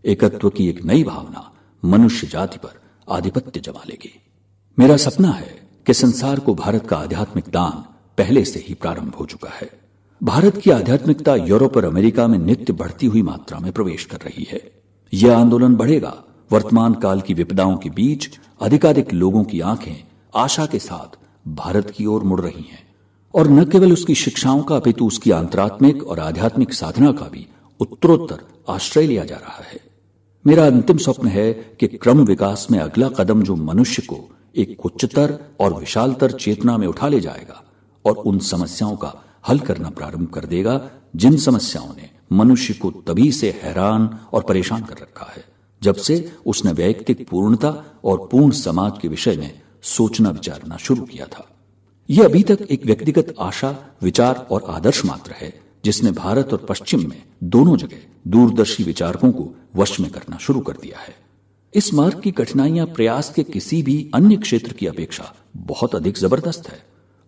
एकत्व की एक नई भावना मनुष्य जाति पर आधिपत्य जमा लेगी। मेरा सपना है कि संसार को भारत का आध्यात्मिक दान पहले से ही प्रारंभ हो चुका है। भारत की आध्यात्मिकता यूरोप और अमेरिका में नित्य बढ़ती हुई मात्रा में प्रवेश कर रही है। यह आंदोलन बढ़ेगा। वर्तमान काल की विपदाओं के बीच अधिकाधिक लोगों की आंखें आशा के साथ भारत की ओर मुड़ रही हैं, और न केवल उसकी शिक्षाओं का अपितु उसकी अंतरात्मिक और आध्यात्मिक साधना का भी उत्तरोत्तर आश्रय लिया जा रहा है। मेरा अंतिम स्वप्न है कि क्रम विकास में अगला कदम जो मनुष्य को एक उच्चतर और विशालतर चेतना में उठा ले जाएगा और उन समस्याओं का हल करना प्रारंभ कर देगा जिन समस्याओं ने मनुष्य को तभी से हैरान और परेशान कर रखा है जब से उसने वैयक्तिक पूर्णता और पूर्ण समाज के विषय में सोचना विचारना शुरू किया था। यह अभी तक एक व्यक्तिगत आशा, विचार और आदर्श मात्र है जिसने भारत और पश्चिम में दोनों जगह दूरदर्शी विचारकों को वश में करना शुरू कर दिया है। इस मार्ग की कठिनाइयां प्रयास के किसी भी अन्य क्षेत्र की अपेक्षा बहुत अधिक जबरदस्त है,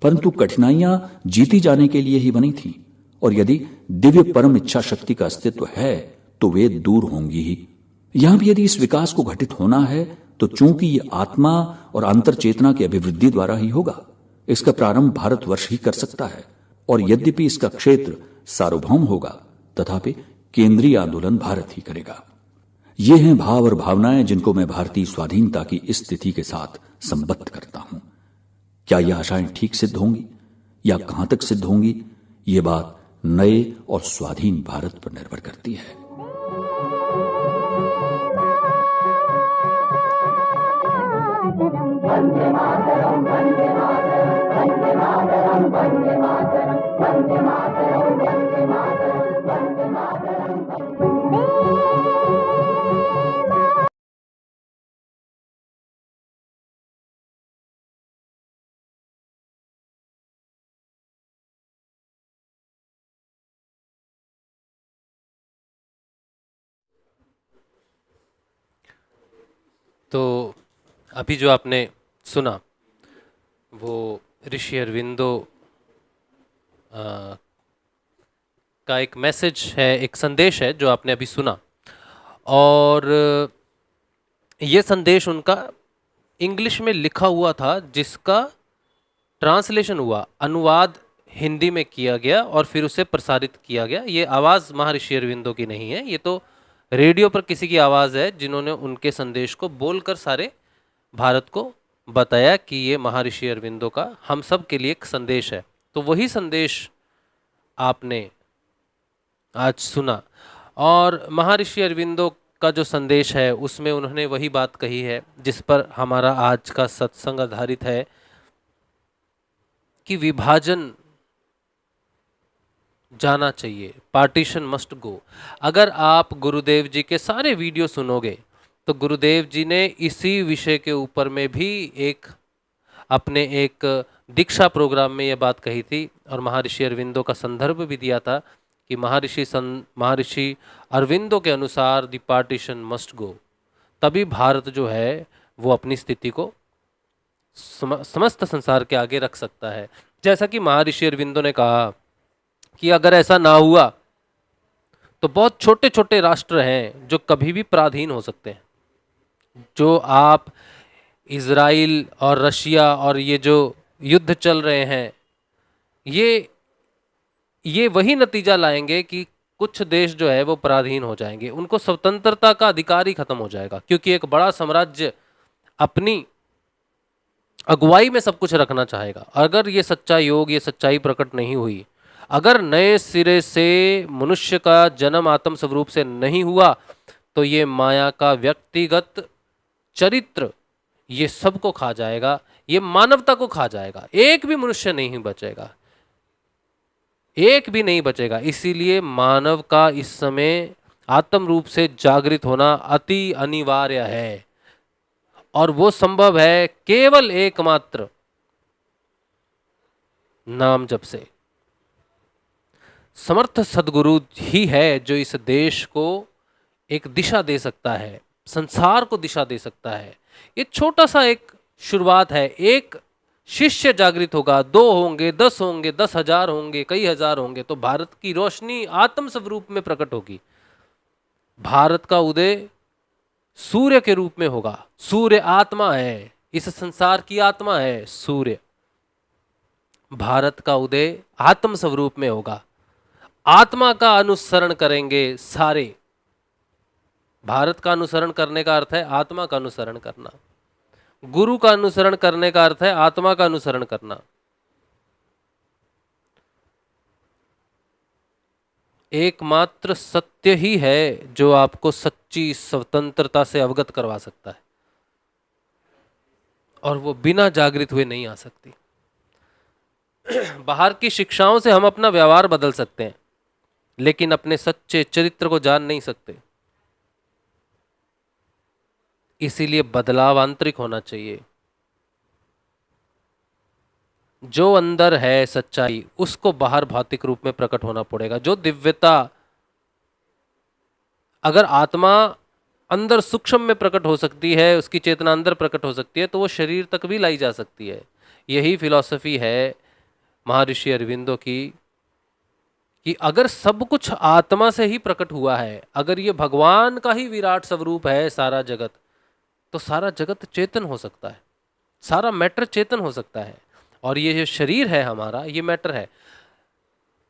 परंतु कठिनाइयां जीती जाने के लिए ही बनी थीं, और यदि दिव्य परम इच्छा शक्ति का अस्तित्व है तो वे दूर होंगी ही। यहां भी यदि इस विकास को घटित होना है तो चूंकि ये आत्मा और अंतर चेतना की अभिवृद्धि द्वारा ही होगा, इसका प्रारंभ भारतवर्ष ही कर सकता है, और यद्यपि इसका क्षेत्र सार्वभौम होगा तथापि केंद्रीय आंदोलन भारत ही करेगा। ये हैं भाव और भावनाएं जिनको मैं भारतीय स्वाधीनता की इस तिथि के साथ संबद्ध करता हूं। क्या यह आशाएं ठीक सिद्ध होंगी या कहां तक सिद्ध होंगी, ये बात नए और स्वाधीन भारत पर निर्भर करती है। तो अभी जो आपने सुना वो ऋषि अरविंदो का एक मैसेज है, एक संदेश है जो आपने अभी सुना, और ये संदेश उनका इंग्लिश में लिखा हुआ था जिसका ट्रांसलेशन हुआ, अनुवाद हिंदी में किया गया और फिर उसे प्रसारित किया गया। ये आवाज़ महर्षि अरविंदो की नहीं है, ये तो रेडियो पर किसी की आवाज़ है जिन्होंने उनके संदेश को बोलकर सारे भारत को बताया कि ये महर्षि अरविंदो का हम सब के लिए एक संदेश है। तो वही संदेश आपने आज सुना, और महर्षि अरविंदो का जो संदेश है उसमें उन्होंने वही बात कही है जिस पर हमारा आज का सत्संग आधारित है कि विभाजन जाना चाहिए, पार्टीशन मस्ट गो। अगर आप गुरुदेव जी के सारे वीडियो सुनोगे तो गुरुदेव जी ने इसी विषय के ऊपर में भी अपने एक दीक्षा प्रोग्राम में यह बात कही थी, और महर्षि अरविंदो का संदर्भ भी दिया था कि महर्षि अरविंदो के अनुसार द पार्टीशन मस्ट गो, तभी भारत जो है वो अपनी स्थिति को समस्त संसार के आगे रख सकता है। जैसा कि महर्षि अरविंदो ने कहा कि अगर ऐसा ना हुआ तो बहुत छोटे छोटे राष्ट्र हैं जो कभी भी पराधीन हो सकते हैं। जो आप इजराइल और रशिया और ये जो युद्ध चल रहे हैं, ये वही नतीजा लाएंगे कि कुछ देश जो है वो पराधीन हो जाएंगे, उनको स्वतंत्रता का अधिकार ही खत्म हो जाएगा, क्योंकि एक बड़ा साम्राज्य अपनी अगुवाई में सब कुछ रखना चाहेगा। अगर ये सच्चा योग, ये सच्चाई प्रकट नहीं हुई, अगर नए सिरे से मनुष्य का जन्म आत्म स्वरूप से नहीं हुआ, तो ये माया का व्यक्तिगत चरित्र ये सबको खा जाएगा, ये मानवता को खा जाएगा, एक भी मनुष्य नहीं बचेगा, एक भी नहीं बचेगा। इसीलिए मानव का इस समय आत्म रूप से जागृत होना अति अनिवार्य है, और वो संभव है केवल एकमात्र नाम जप से। समर्थ सद्गुरु ही है जो इस देश को एक दिशा दे सकता है, संसार को दिशा दे सकता है। ये छोटा सा एक शुरुआत है। एक शिष्य जागृत होगा, 2 होंगे, 10 होंगे, 10,000 होंगे, कई हजार होंगे, तो भारत की रोशनी आत्म स्वरूप में प्रकट होगी। भारत का उदय सूर्य के रूप में होगा। सूर्य आत्मा है, इस संसार की आत्मा है सूर्य। भारत का उदय आत्म स्वरूप में होगा। आत्मा का अनुसरण करेंगे सारे। भारत का अनुसरण करने का अर्थ है आत्मा का अनुसरण करना। गुरु का अनुसरण करने का अर्थ है आत्मा का अनुसरण करना। एकमात्र सत्य ही है जो आपको सच्ची स्वतंत्रता से अवगत करवा सकता है, और वो बिना जागृत हुए नहीं आ सकती। बाहर की शिक्षाओं से हम अपना व्यवहार बदल सकते हैं, लेकिन अपने सच्चे चरित्र को जान नहीं सकते। इसीलिए बदलाव आंतरिक होना चाहिए। जो अंदर है सच्चाई, उसको बाहर भौतिक रूप में प्रकट होना पड़ेगा। जो दिव्यता, अगर आत्मा अंदर सूक्ष्म में प्रकट हो सकती है, उसकी चेतना अंदर प्रकट हो सकती है, तो वो शरीर तक भी लाई जा सकती है। यही फिलॉसफी है महर्षि अरविंदो की, कि अगर सब कुछ आत्मा से ही प्रकट हुआ है, अगर ये भगवान का ही विराट स्वरूप है सारा जगत, तो सारा जगत चेतन हो सकता है, सारा मैटर चेतन हो सकता है। और ये जो शरीर है हमारा, ये मैटर है।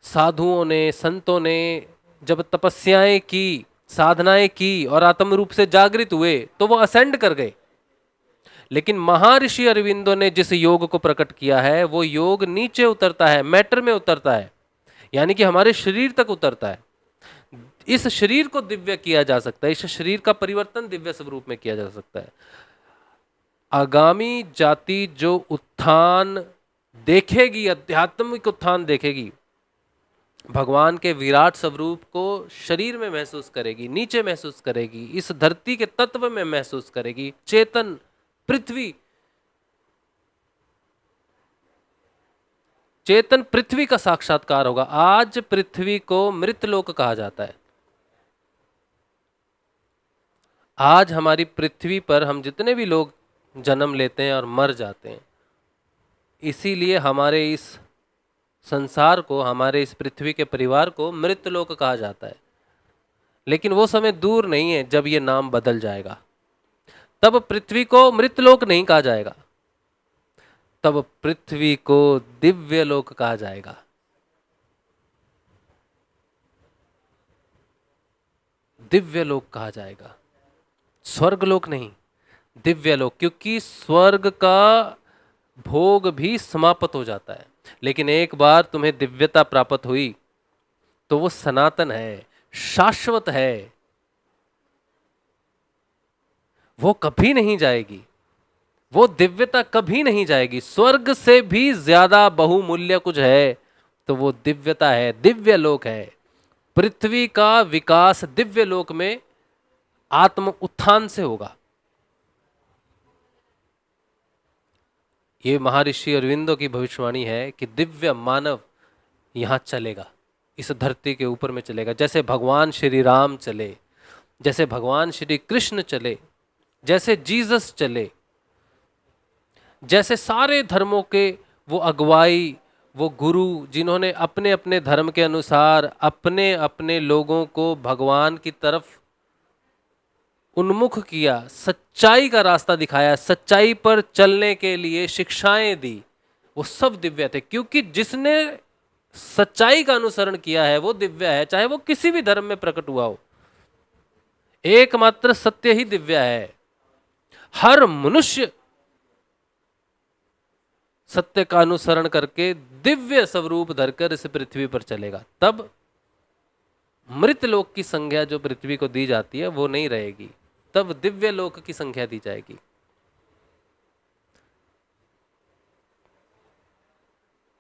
साधुओं ने, संतों ने जब तपस्याएं की, साधनाएं की और आत्म रूप से जागृत हुए, तो वो असेंड कर गए। लेकिन महर्षि अरविंदो ने जिस योग को प्रकट किया है, वो योग नीचे उतरता है, मैटर में उतरता है, यानी कि हमारे शरीर तक उतरता है। इस शरीर को दिव्य किया जा सकता है, इस शरीर का परिवर्तन दिव्य स्वरूप में किया जा सकता है। आगामी जाति जो उत्थान देखेगी, आध्यात्मिक उत्थान देखेगी, भगवान के विराट स्वरूप को शरीर में महसूस करेगी, नीचे महसूस करेगी, इस धरती के तत्व में महसूस करेगी। चेतन पृथ्वी, चेतन पृथ्वी का साक्षात्कार होगा। आज पृथ्वी को मृतलोक कहा जाता है। आज हमारी पृथ्वी पर हम जितने भी लोग जन्म लेते हैं और मर जाते हैं, इसीलिए हमारे इस संसार को, हमारे इस पृथ्वी के परिवार को मृतलोक कहा जाता है। लेकिन वो समय दूर नहीं है जब ये नाम बदल जाएगा। तब पृथ्वी को मृतलोक नहीं कहा जाएगा, तब पृथ्वी को दिव्य लोक कहा जाएगा। दिव्य लोक कहा जाएगा, स्वर्ग लोक नहीं, दिव्य लोक। क्योंकि स्वर्ग का भोग भी समाप्त हो जाता है, लेकिन एक बार तुम्हें दिव्यता प्राप्त हुई तो वो सनातन है, शाश्वत है, वो कभी नहीं जाएगी, वो दिव्यता कभी नहीं जाएगी। स्वर्ग से भी ज्यादा बहुमूल्य कुछ है तो वो दिव्यता है, दिव्य लोक है। पृथ्वी का विकास दिव्य लोक में आत्म उत्थान से होगा। ये महर्षि अरविंदो की भविष्यवाणी है कि दिव्य मानव यहां चलेगा, इस धरती के ऊपर में चलेगा। जैसे भगवान श्री राम चले, जैसे भगवान श्री कृष्ण चले, जैसे जीसस चले, जैसे सारे धर्मों के वो अगुवाई, वो गुरु, जिन्होंने अपने अपने धर्म के अनुसार अपने अपने लोगों को भगवान की तरफ उन्मुख किया, सच्चाई का रास्ता दिखाया, सच्चाई पर चलने के लिए शिक्षाएं दी, वो सब दिव्य थे। क्योंकि जिसने सच्चाई का अनुसरण किया है वो दिव्य है, चाहे वो किसी भी धर्म में प्रकट हुआ हो। एकमात्र सत्य ही दिव्य है। हर मनुष्य सत्य का अनुसरण करके दिव्य स्वरूप धरकर इस पृथ्वी पर चलेगा, तब मृत लोक की संज्ञा जो पृथ्वी को दी जाती है वो नहीं रहेगी, तब दिव्य लोक की संख्या दी जाएगी।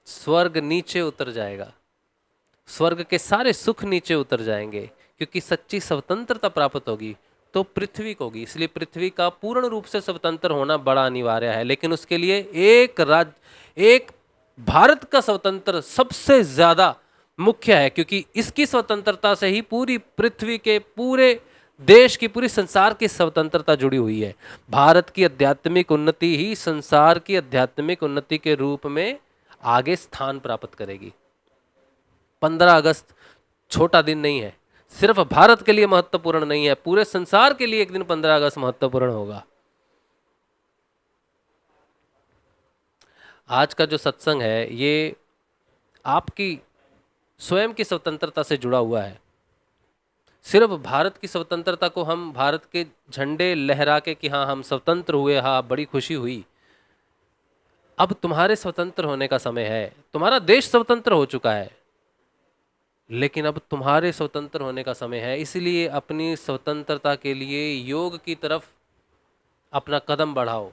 स्वर्ग नीचे उतर जाएगा, स्वर्ग के सारे सुख नीचे उतर जाएंगे, क्योंकि सच्ची स्वतंत्रता प्राप्त होगी तो पृथ्वी को होगी। इसलिए पृथ्वी का पूर्ण रूप से स्वतंत्र होना बड़ा अनिवार्य है। लेकिन उसके लिए एक राज्य, एक भारत का स्वतंत्र सबसे ज्यादा मुख्य है, क्योंकि इसकी स्वतंत्रता से ही पूरी पृथ्वी के, पूरे देश की, पूरी संसार की स्वतंत्रता जुड़ी हुई है। भारत की आध्यात्मिक उन्नति ही संसार की आध्यात्मिक उन्नति के रूप में आगे स्थान प्राप्त करेगी। 15 अगस्त छोटा दिन नहीं है, सिर्फ भारत के लिए महत्वपूर्ण नहीं है, पूरे संसार के लिए एक दिन 15 अगस्त महत्वपूर्ण होगा। आज का जो सत्संग है ये आपकी स्वयं की स्वतंत्रता से जुड़ा हुआ है। सिर्फ भारत की स्वतंत्रता को हम भारत के झंडे लहरा के कि हाँ हम स्वतंत्र हुए, हाँ बड़ी खुशी हुई। अब तुम्हारे स्वतंत्र होने का समय है। तुम्हारा देश स्वतंत्र हो चुका है, लेकिन अब तुम्हारे स्वतंत्र होने का समय है। इसलिए अपनी स्वतंत्रता के लिए योग की तरफ अपना कदम बढ़ाओ।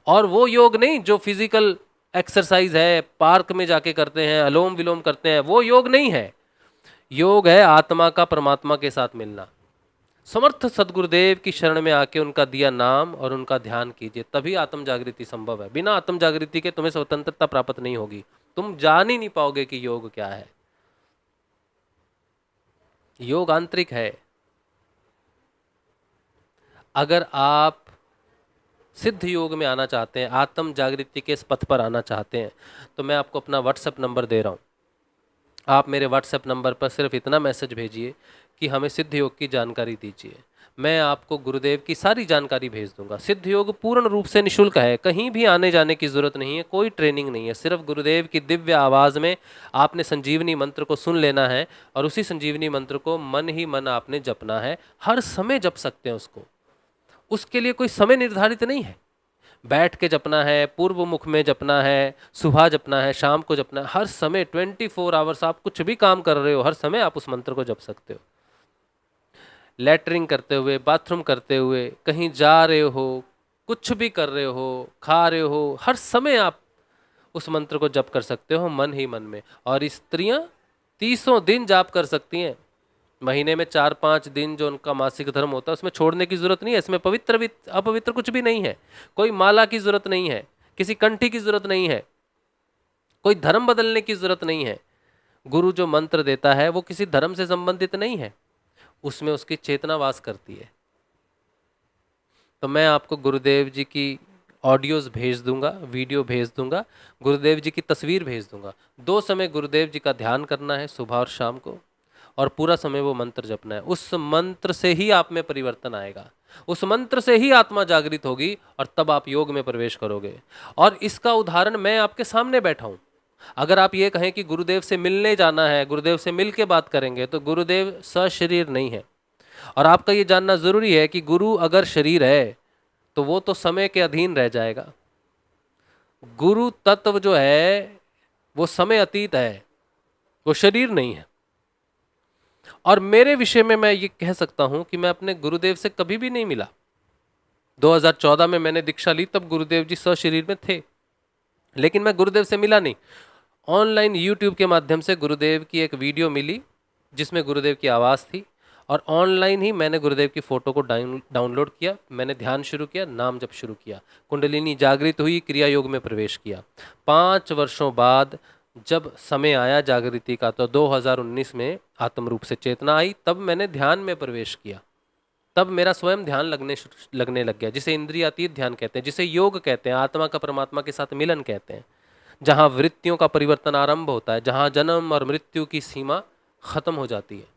और वो योग नहीं जो फिजिकल एक्सरसाइज है, पार्क में जाके करते हैं, अलोम विलोम करते हैं, वो योग नहीं है। योग है आत्मा का परमात्मा के साथ मिलना। समर्थ सदगुरुदेव की शरण में आके उनका दिया नाम और उनका ध्यान कीजिए, तभी आत्म जागृति संभव है। बिना आत्म जागृति के तुम्हें स्वतंत्रता प्राप्त नहीं होगी। तुम जान ही नहीं पाओगे कि योग क्या है। योग आंतरिक है। अगर आप सिद्ध योग में आना चाहते हैं, आत्म जागृति के इस पथ पर आना चाहते हैं, तो मैं आपको अपना व्हाट्सएप नंबर दे रहा हूँ। आप मेरे व्हाट्सएप नंबर पर सिर्फ इतना मैसेज भेजिए कि हमें सिद्ध योग की जानकारी दीजिए। मैं आपको गुरुदेव की सारी जानकारी भेज दूंगा। सिद्ध योग पूर्ण रूप से निःशुल्क है, कहीं भी आने जाने की जरूरत नहीं है, कोई ट्रेनिंग नहीं है। सिर्फ गुरुदेव की दिव्य आवाज़ में आपने संजीवनी मंत्र को सुन लेना है और उसी संजीवनी मंत्र को मन ही मन आपने जपना है। हर समय जप सकते हैं उसको, उसके लिए कोई समय निर्धारित नहीं है। बैठ के जपना है, पूर्व मुख में जपना है, सुबह जपना है, शाम को जपना है। हर समय 24 आवर्स आप कुछ भी काम कर रहे हो, हर समय आप उस मंत्र को जप सकते हो। लैटरिंग करते हुए, बाथरूम करते हुए, कहीं जा रहे हो, कुछ भी कर रहे हो, खा रहे हो, हर समय आप उस मंत्र को जप कर सकते हो मन ही मन में। और स्त्रियां 30 दिन जाप कर सकती हैं। महीने में 4-5 दिन जो उनका मासिक धर्म होता है उसमें छोड़ने की जरूरत नहीं है। इसमें पवित्र भी अपवित्र कुछ भी नहीं है। कोई माला की जरूरत नहीं है, किसी कंठी की जरूरत नहीं है, कोई धर्म बदलने की जरूरत नहीं है। गुरु जो मंत्र देता है वो किसी धर्म से संबंधित नहीं है, उसमें उसकी चेतना वास करती है। तो मैं आपको गुरुदेव जी की ऑडियोज भेज दूंगा, वीडियो भेज दूंगा, गुरुदेव जी की तस्वीर भेज दूंगा। 2 समय गुरुदेव जी का ध्यान करना है, सुबह और शाम को, और पूरा समय वो मंत्र जपना है। उस मंत्र से ही आप में परिवर्तन आएगा, उस मंत्र से ही आत्मा जागृत होगी और तब आप योग में प्रवेश करोगे। और इसका उदाहरण मैं आपके सामने बैठा हूं। अगर आप ये कहें कि गुरुदेव से मिलने जाना है, गुरुदेव से मिल के बात करेंगे, तो गुरुदेव सशरीर नहीं है। और आपका ये जानना जरूरी है कि गुरु अगर शरीर है तो वो तो समय के अधीन रह जाएगा। गुरु तत्व जो है वो समय अतीत है, वो शरीर नहीं है। और मेरे विषय में मैं ये कह सकता हूं कि मैं अपने गुरुदेव से कभी भी नहीं मिला। 2014 में मैंने दीक्षा ली, तब गुरुदेव जी सशरीर में थे, लेकिन मैं गुरुदेव से मिला नहीं। ऑनलाइन यूट्यूब के माध्यम से गुरुदेव की एक वीडियो मिली जिसमें गुरुदेव की आवाज़ थी, और ऑनलाइन ही मैंने गुरुदेव की फ़ोटो को डाउनलोड किया। मैंने ध्यान शुरू किया, नाम जप शुरू किया, कुंडलिनी जागृत हुई, क्रिया योग में प्रवेश किया। 5 वर्षों बाद जब समय आया जागृति का, तो 2019 में आत्म रूप से चेतना आई, तब मैंने ध्यान में प्रवेश किया। तब मेरा स्वयं ध्यान लगने लग गया, जिसे इंद्रियातीत ध्यान कहते हैं, जिसे योग कहते हैं, आत्मा का परमात्मा के साथ मिलन कहते हैं, जहाँ वृत्तियों का परिवर्तन आरंभ होता है, जहाँ जन्म और मृत्यु की सीमा खत्म हो जाती है।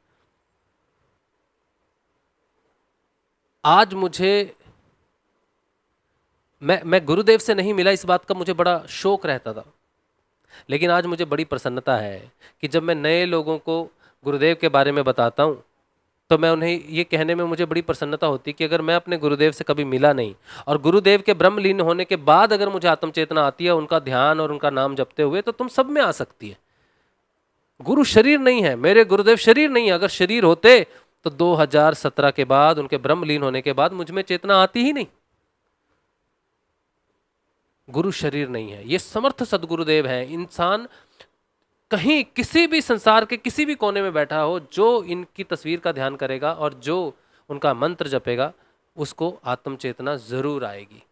आज मैं गुरुदेव से नहीं मिला, इस बात का मुझे बड़ा शौक रहता था, लेकिन आज मुझे बड़ी प्रसन्नता है कि जब मैं नए लोगों को गुरुदेव के बारे में बताता हूँ तो मैं उन्हें ये कहने में मुझे बड़ी प्रसन्नता होती कि अगर मैं अपने गुरुदेव से कभी मिला नहीं और गुरुदेव के ब्रह्मलीन होने के बाद अगर मुझे आत्मचेतना आती है उनका ध्यान और उनका नाम जपते हुए, तो तुम सब में आ सकती है। गुरु शरीर नहीं है, मेरे गुरुदेव शरीर नहीं है। अगर शरीर होते तो 2017 के बाद, उनके ब्रह्मलीन होने के बाद मुझ में चेतना आती ही नहीं। गुरु शरीर नहीं है, ये समर्थ सदगुरुदेव है। इंसान कहीं किसी भी संसार के किसी भी कोने में बैठा हो, जो इनकी तस्वीर का ध्यान करेगा और जो उनका मंत्र जपेगा, उसको आत्मचेतना जरूर आएगी।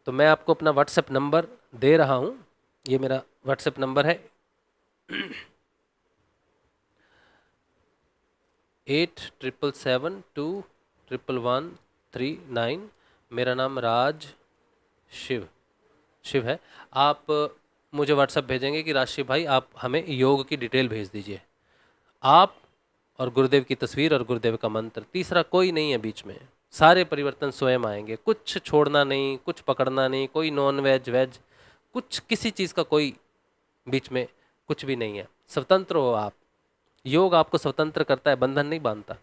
तो मैं आपको अपना व्हाट्सएप नंबर दे रहा हूं, ये मेरा व्हाट्सएप नंबर है 8777211139। मेरा नाम राज शिव है। आप मुझे व्हाट्सएप भेजेंगे कि राजशिव भाई आप हमें योग की डिटेल भेज दीजिए। आप और गुरुदेव की तस्वीर और गुरुदेव का मंत्र, तीसरा कोई नहीं है बीच में। सारे परिवर्तन स्वयं आएंगे, कुछ छोड़ना नहीं, कुछ पकड़ना नहीं, कोई नॉन वेज वेज कुछ किसी चीज़ का कोई बीच में कुछ भी नहीं है। स्वतंत्र हो आप। योग आपको स्वतंत्र करता है, बंधन नहीं बांधता।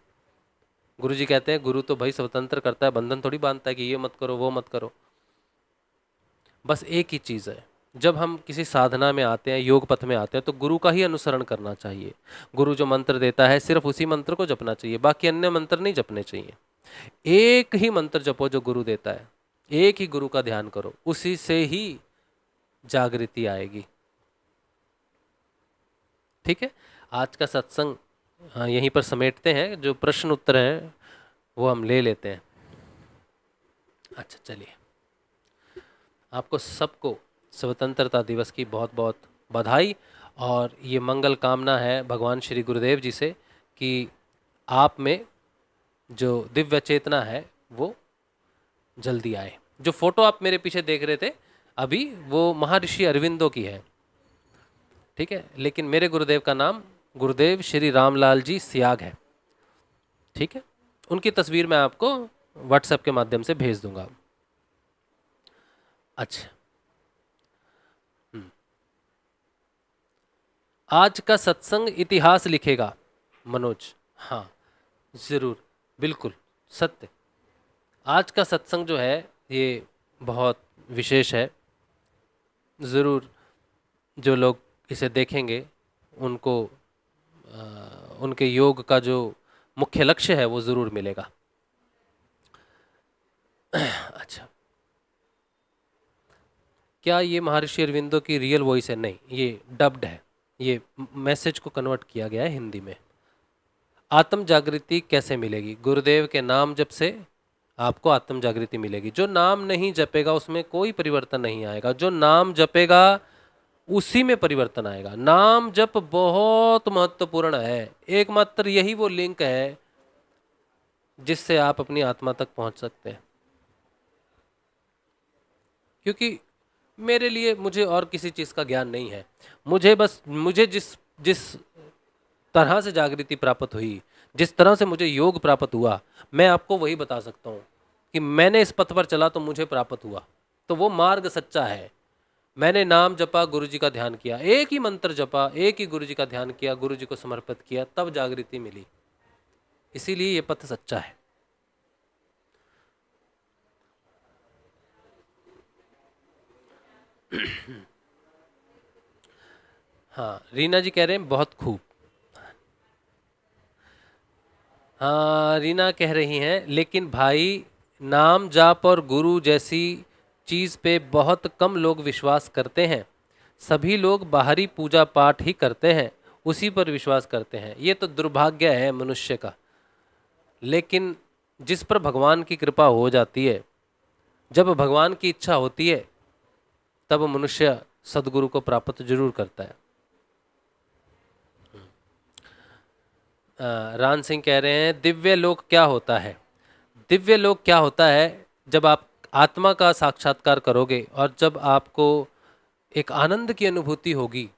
गुरुजी कहते हैं गुरु तो भाई स्वतंत्र करता है, बंधन थोड़ी बांधता है कि ये मत करो वो मत करो। बस एक ही चीज़ है, जब हम किसी साधना में आते हैं, योग पथ में आते हैं, तो गुरु का ही अनुसरण करना चाहिए। गुरु जो मंत्र देता है सिर्फ उसी मंत्र को जपना चाहिए, बाकी अन्य मंत्र नहीं जपने चाहिए। एक ही मंत्र जपो जो गुरु देता है, एक ही गुरु का ध्यान करो, उसी से ही जागृति आएगी। ठीक है, आज का सत्संग यहीं पर समेटते हैं। जो प्रश्न उत्तर हैं वो हम ले लेते हैं। अच्छा चलिए, आपको सबको स्वतंत्रता दिवस की बहुत बहुत बधाई, और ये मंगल कामना है भगवान श्री गुरुदेव जी से कि आप में जो दिव्य चेतना है वो जल्दी आए। जो फोटो आप मेरे पीछे देख रहे थे अभी, वो महर्षि अरविंदो की है, ठीक है, लेकिन मेरे गुरुदेव का नाम गुरुदेव श्री रामलाल जी सियाग है। ठीक है, उनकी तस्वीर मैं आपको व्हाट्सएप के माध्यम से भेज दूंगा। अच्छा, आज का सत्संग इतिहास लिखेगा मनोज। हाँ ज़रूर, बिल्कुल सत्य। आज का सत्संग जो है ये बहुत विशेष है। ज़रूर जो लोग इसे देखेंगे उनको उनके योग का जो मुख्य लक्ष्य है वो ज़रूर मिलेगा। अच्छा, क्या ये महर्षि अरविंदो की रियल वॉइस है? नहीं, ये डब्ड है। ये मैसेज को कन्वर्ट किया गया है हिंदी में। आत्म जागृति कैसे मिलेगी? गुरुदेव के नाम जप से आपको आत्म जागृति मिलेगी। जो नाम नहीं जपेगा उसमें कोई परिवर्तन नहीं आएगा, जो नाम जपेगा उसी में परिवर्तन आएगा। नाम जप बहुत महत्वपूर्ण है। एकमात्र यही वो लिंक है जिससे आप अपनी आत्मा तक पहुंच सकते हैं। क्योंकि मेरे लिए, मुझे और किसी चीज़ का ज्ञान नहीं है। मुझे जिस जिस तरह से जागृति प्राप्त हुई, जिस तरह से मुझे योग प्राप्त हुआ, मैं आपको वही बता सकता हूँ कि मैंने इस पथ पर चला तो मुझे प्राप्त हुआ। तो वो मार्ग सच्चा है। मैंने नाम जपा, गुरु जी का ध्यान किया, एक ही मंत्र जपा, एक ही गुरु जी का ध्यान किया, गुरु जी को समर्पित किया, तब जागृति मिली। इसीलिए ये पथ सच्चा है। हाँ, रीना जी कह रहे हैं बहुत खूब। हाँ, रीना कह रही हैं लेकिन भाई नाम जाप और गुरु जैसी चीज़ पे बहुत कम लोग विश्वास करते हैं। सभी लोग बाहरी पूजा पाठ ही करते हैं, उसी पर विश्वास करते हैं। ये तो दुर्भाग्य है मनुष्य का। लेकिन जिस पर भगवान की कृपा हो जाती है, जब भगवान की इच्छा होती है, तब मनुष्य सदगुरु को प्राप्त जरूर करता है। रान सिंह कह रहे हैं दिव्य लोक क्या होता है? दिव्य लोक क्या होता है? जब आप आत्मा का साक्षात्कार करोगे और जब आपको एक आनंद की अनुभूति होगी।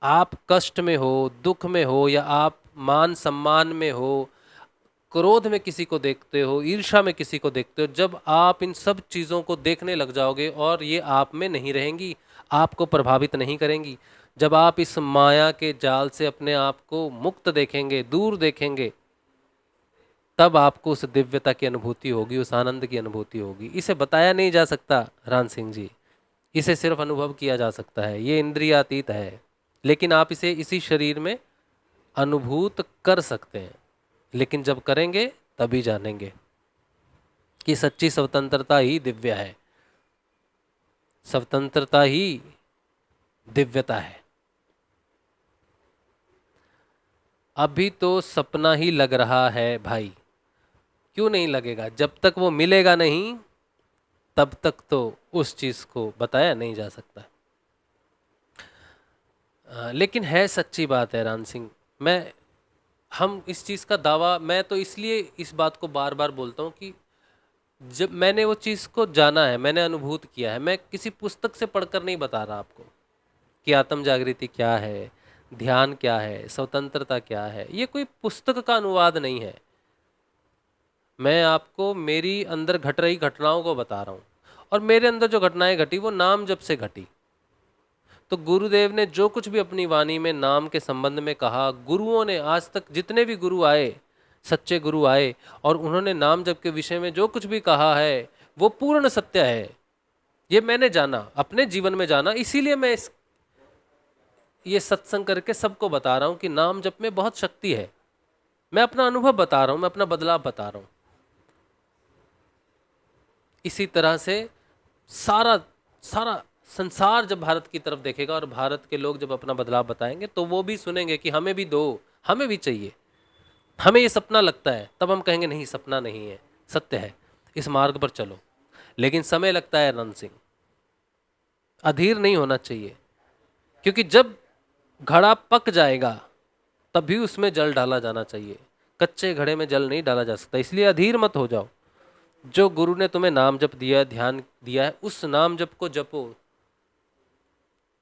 आप कष्ट में हो, दुख में हो, या आप मान सम्मान में हो, क्रोध में किसी को देखते हो, ईर्ष्या में किसी को देखते हो, जब आप इन सब चीज़ों को देखने लग जाओगे और ये आप में नहीं रहेंगी, आपको प्रभावित नहीं करेंगी, जब आप इस माया के जाल से अपने आप को मुक्त देखेंगे, दूर देखेंगे, तब आपको उस दिव्यता की अनुभूति होगी, उस आनंद की अनुभूति होगी। इसे बताया नहीं जा सकता रान सिंह जी, इसे सिर्फ अनुभव किया जा सकता है। ये इंद्रियातीत है, लेकिन आप इसे इसी शरीर में अनुभूत कर सकते हैं। लेकिन जब करेंगे तभी जानेंगे कि सच्ची स्वतंत्रता ही दिव्य है, स्वतंत्रता ही दिव्यता है। अभी तो सपना ही लग रहा है भाई। क्यों नहीं लगेगा? जब तक वो मिलेगा नहीं तब तक तो उस चीज़ को बताया नहीं जा सकता। लेकिन है सच्ची बात है रान सिंह। मैं हम इस चीज़ का दावा, मैं तो इसलिए इस बात को बार बार बोलता हूँ कि जब मैंने वो चीज़ को जाना है, मैंने अनुभूत किया है। मैं किसी पुस्तक से पढ़कर नहीं बता रहा आपको कि आत्म जागृति क्या है, ध्यान क्या है, स्वतंत्रता क्या है। ये कोई पुस्तक का अनुवाद नहीं है। मैं आपको मेरी अंदर घट रही घटनाओं को बता रहा हूँ, और मेरे अंदर जो घटनाएं घटी वो नाम जप से घटी। तो गुरुदेव ने जो कुछ भी अपनी वाणी में नाम के संबंध में कहा, गुरुओं ने आज तक जितने भी गुरु आए, सच्चे गुरु आए, और उन्होंने नाम जप के विषय में जो कुछ भी कहा है वो पूर्ण सत्य है। ये मैंने जाना, अपने जीवन में जाना, इसीलिए मैं ये सत्संग करके सबको बता रहा हूँ कि नाम जप में बहुत शक्ति है। मैं अपना अनुभव बता रहा हूँ, मैं अपना बदलाव बता रहा हूँ। इसी तरह से सारा सारा संसार जब भारत की तरफ देखेगा और भारत के लोग जब अपना बदलाव बताएंगे तो वो भी सुनेंगे कि हमें भी दो, हमें भी चाहिए, हमें ये सपना लगता है। तब हम कहेंगे नहीं, सपना नहीं है, सत्य है, इस मार्ग पर चलो। लेकिन समय लगता है रण सिंह, अधीर नहीं होना चाहिए, क्योंकि जब घड़ा पक जाएगा तभी उसमें जल डाला जाना चाहिए। कच्चे घड़े में जल नहीं डाला जा सकता, इसलिए अधीर मत हो जाओ। जो गुरु ने तुम्हें नाम जप दिया है, ध्यान दिया है, उस नाम जप को जपो।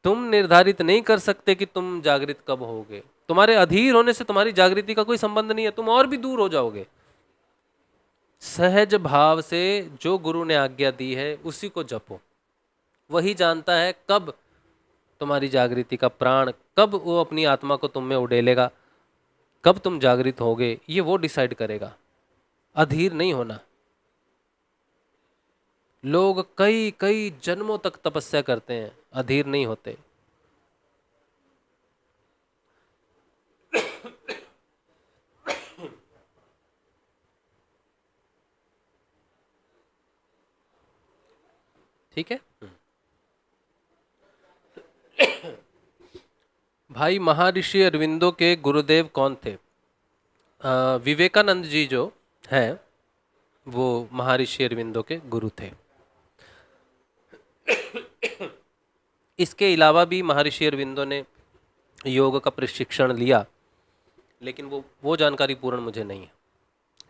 तुम निर्धारित नहीं कर सकते कि तुम जागृत कब होगे। तुम्हारे अधीर होने से तुम्हारी जागृति का कोई संबंध नहीं है, तुम और भी दूर हो जाओगे। सहज भाव से जो गुरु ने आज्ञा दी है उसी को जपो। वही जानता है कब तुम्हारी जागृति का प्राण, कब वो अपनी आत्मा को तुम में उड़ेलेगा, कब तुम जागृत होगे, ये वो डिसाइड करेगा। अधीर नहीं होना। लोग कई कई जन्मों तक तपस्या करते हैं, अधीर नहीं होते। ठीक है भाई। महर्षि अरविंदो के गुरुदेव कौन थे? विवेकानंद जी जो हैं वो महर्षि अरविंदो के गुरु थे। इसके अलावा भी महर्षि अरविंदो ने योग का प्रशिक्षण लिया, लेकिन वो जानकारी पूर्ण मुझे नहीं है।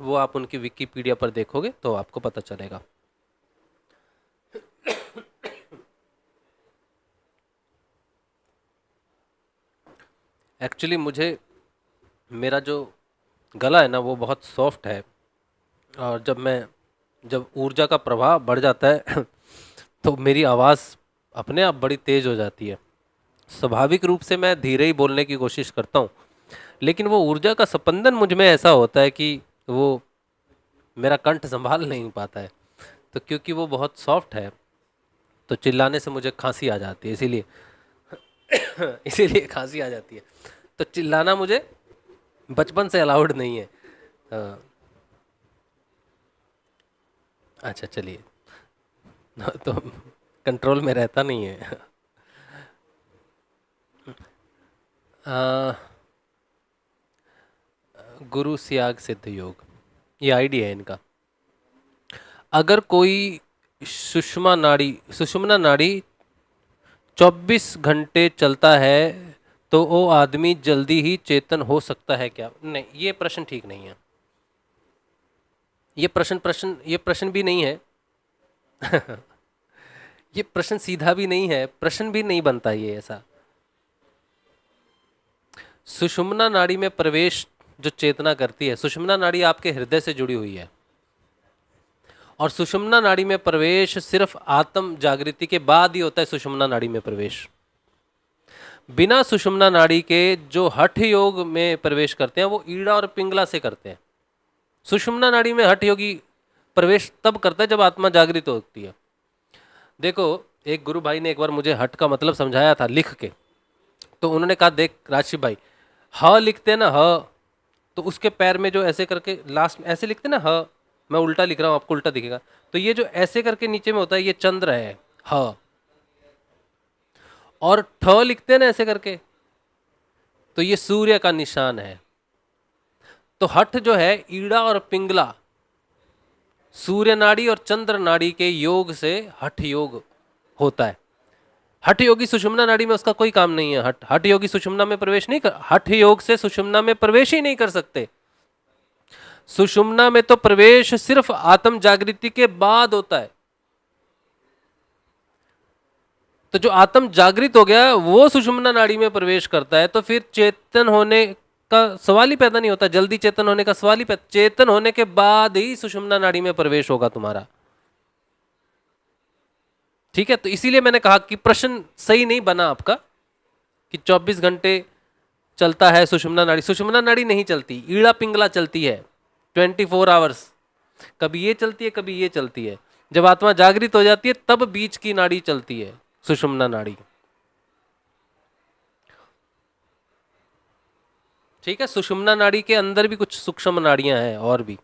वो आप उनकी विकिपीडिया पर देखोगे तो आपको पता चलेगा। एक्चुअली मुझे, मेरा जो गला है ना वो बहुत सॉफ्ट है, और जब ऊर्जा का प्रवाह बढ़ जाता है तो मेरी आवाज़ अपने आप बड़ी तेज़ हो जाती है। स्वाभाविक रूप से मैं धीरे ही बोलने की कोशिश करता हूँ, लेकिन वो ऊर्जा का स्पंदन मुझ में ऐसा होता है कि वो मेरा कंठ संभाल नहीं पाता है। तो क्योंकि वो बहुत सॉफ्ट है तो चिल्लाने से मुझे खांसी आ जाती है, इसीलिए इसीलिए खांसी आ जाती है। तो चिल्लाना मुझे बचपन से अलाउड नहीं है। अच्छा चलिए, तो कंट्रोल में रहता नहीं है। गुरु सियाग सिद्ध योग, ये आइडिया है इनका। अगर कोई सुषुम्ना नाड़ी 24 घंटे चलता है तो वो आदमी जल्दी ही चेतन हो सकता है क्या? नहीं, ये प्रश्न ठीक नहीं है। ये प्रश्न भी नहीं है। ये प्रश्न सीधा भी नहीं है, प्रश्न भी नहीं बनता ये ऐसा। सुषुम्ना नाड़ी में प्रवेश जो चेतना करती है, सुषुम्ना नाड़ी आपके हृदय से जुड़ी हुई है, और सुषुम्ना नाड़ी में प्रवेश सिर्फ आत्म जागृति के बाद ही होता है। सुषुम्ना नाड़ी में प्रवेश बिना सुषुम्ना नाड़ी के जो हठ योग में प्रवेश करते हैं वो ईड़ा और पिंगला से करते हैं। सुषुम्ना नाड़ी में हठ योगी प्रवेश तब करता है जब आत्मा जागृत होती है। देखो, एक गुरु भाई ने एक बार मुझे हठ का मतलब समझाया था लिख के। तो उन्होंने कहा, देख राशिद भाई, ह लिखते हैं ना, ह, तो उसके पैर में जो ऐसे करके लास्ट में ऐसे लिखते हैं ना, ह, मैं उल्टा लिख रहा हूँ, आपको उल्टा दिखेगा, तो ये जो ऐसे करके नीचे में होता है ये चंद्र है, ह। और ठ लिखते हैं ना ऐसे करके, तो ये सूर्य का निशान है। तो हठ जो है ईड़ा और पिंगला, सूर्य नाड़ी और चंद्र नाड़ी के योग से हठ योग होता है। हठ योगी सुषुम्ना नाड़ी में उसका कोई काम नहीं है। हठ योगी सुषुम्ना में प्रवेश नहीं कर, हठ योग से सुषुम्ना में प्रवेश ही नहीं कर सकते। सुषुम्ना में तो प्रवेश सिर्फ आत्म जागृति के बाद होता है। तो जो आत्म जागृत हो गया वो सुषुम्ना नाड़ी में प्रवेश करता है, तो फिर चेतन होने का सवाल ही पैदा नहीं होता, जल्दी चेतन होने का सवाल ही पैदा, चेतन होने के बाद ही सुषुम्ना नाड़ी में प्रवेश होगा तुम्हारा। ठीक है, तो इसीलिए मैंने कहा कि प्रश्न सही नहीं बना आपका कि 24 घंटे चलता है सुषुम्ना नाड़ी। सुषुम्ना नाड़ी नहीं चलती, ईड़ा पिंगला चलती है 24 आवर्स। कभी ये चलती है, कभी ये चलती है। जब आत्मा जागृत हो जाती है तब बीच की नाड़ी चलती है, सुषुम्ना नाड़ी। ठीक है, सुषुम्ना नाड़ी के अंदर भी कुछ सूक्ष्म नाड़ियां हैं और भी।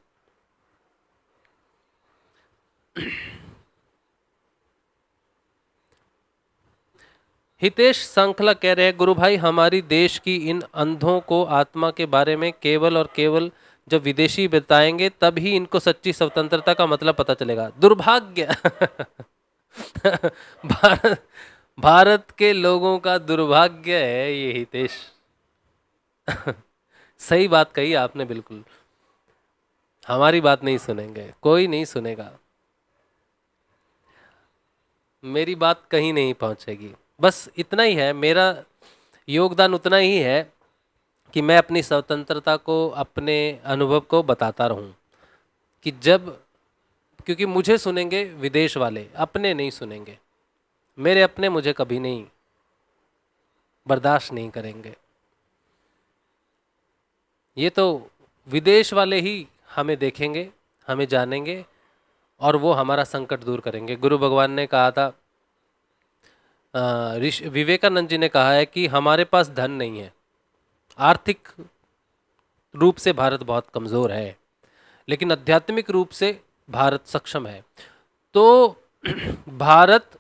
हितेश सांखला कह रहे हैं, गुरु भाई हमारी देश की इन अंधों को आत्मा के बारे में केवल और केवल जब विदेशी बताएंगे तब ही इनको सच्ची स्वतंत्रता का मतलब पता चलेगा। दुर्भाग्य भारत के लोगों का दुर्भाग्य है ये हितेश। सही बात कही आपने, बिल्कुल। हमारी बात नहीं सुनेंगे, कोई नहीं सुनेगा, मेरी बात कहीं नहीं पहुंचेगी। बस इतना ही है मेरा योगदान, उतना ही है कि मैं अपनी स्वतंत्रता को, अपने अनुभव को बताता रहूं कि जब, क्योंकि मुझे सुनेंगे विदेश वाले, अपने नहीं सुनेंगे। मेरे अपने मुझे कभी नहीं बर्दाश्त नहीं करेंगे। ये तो विदेश वाले ही हमें देखेंगे, हमें जानेंगे और वो हमारा संकट दूर करेंगे। गुरु भगवान ने कहा था, विवेकानंद जी ने कहा है कि हमारे पास धन नहीं है, आर्थिक रूप से भारत बहुत कमज़ोर है, लेकिन आध्यात्मिक रूप से भारत सक्षम है। तो भारत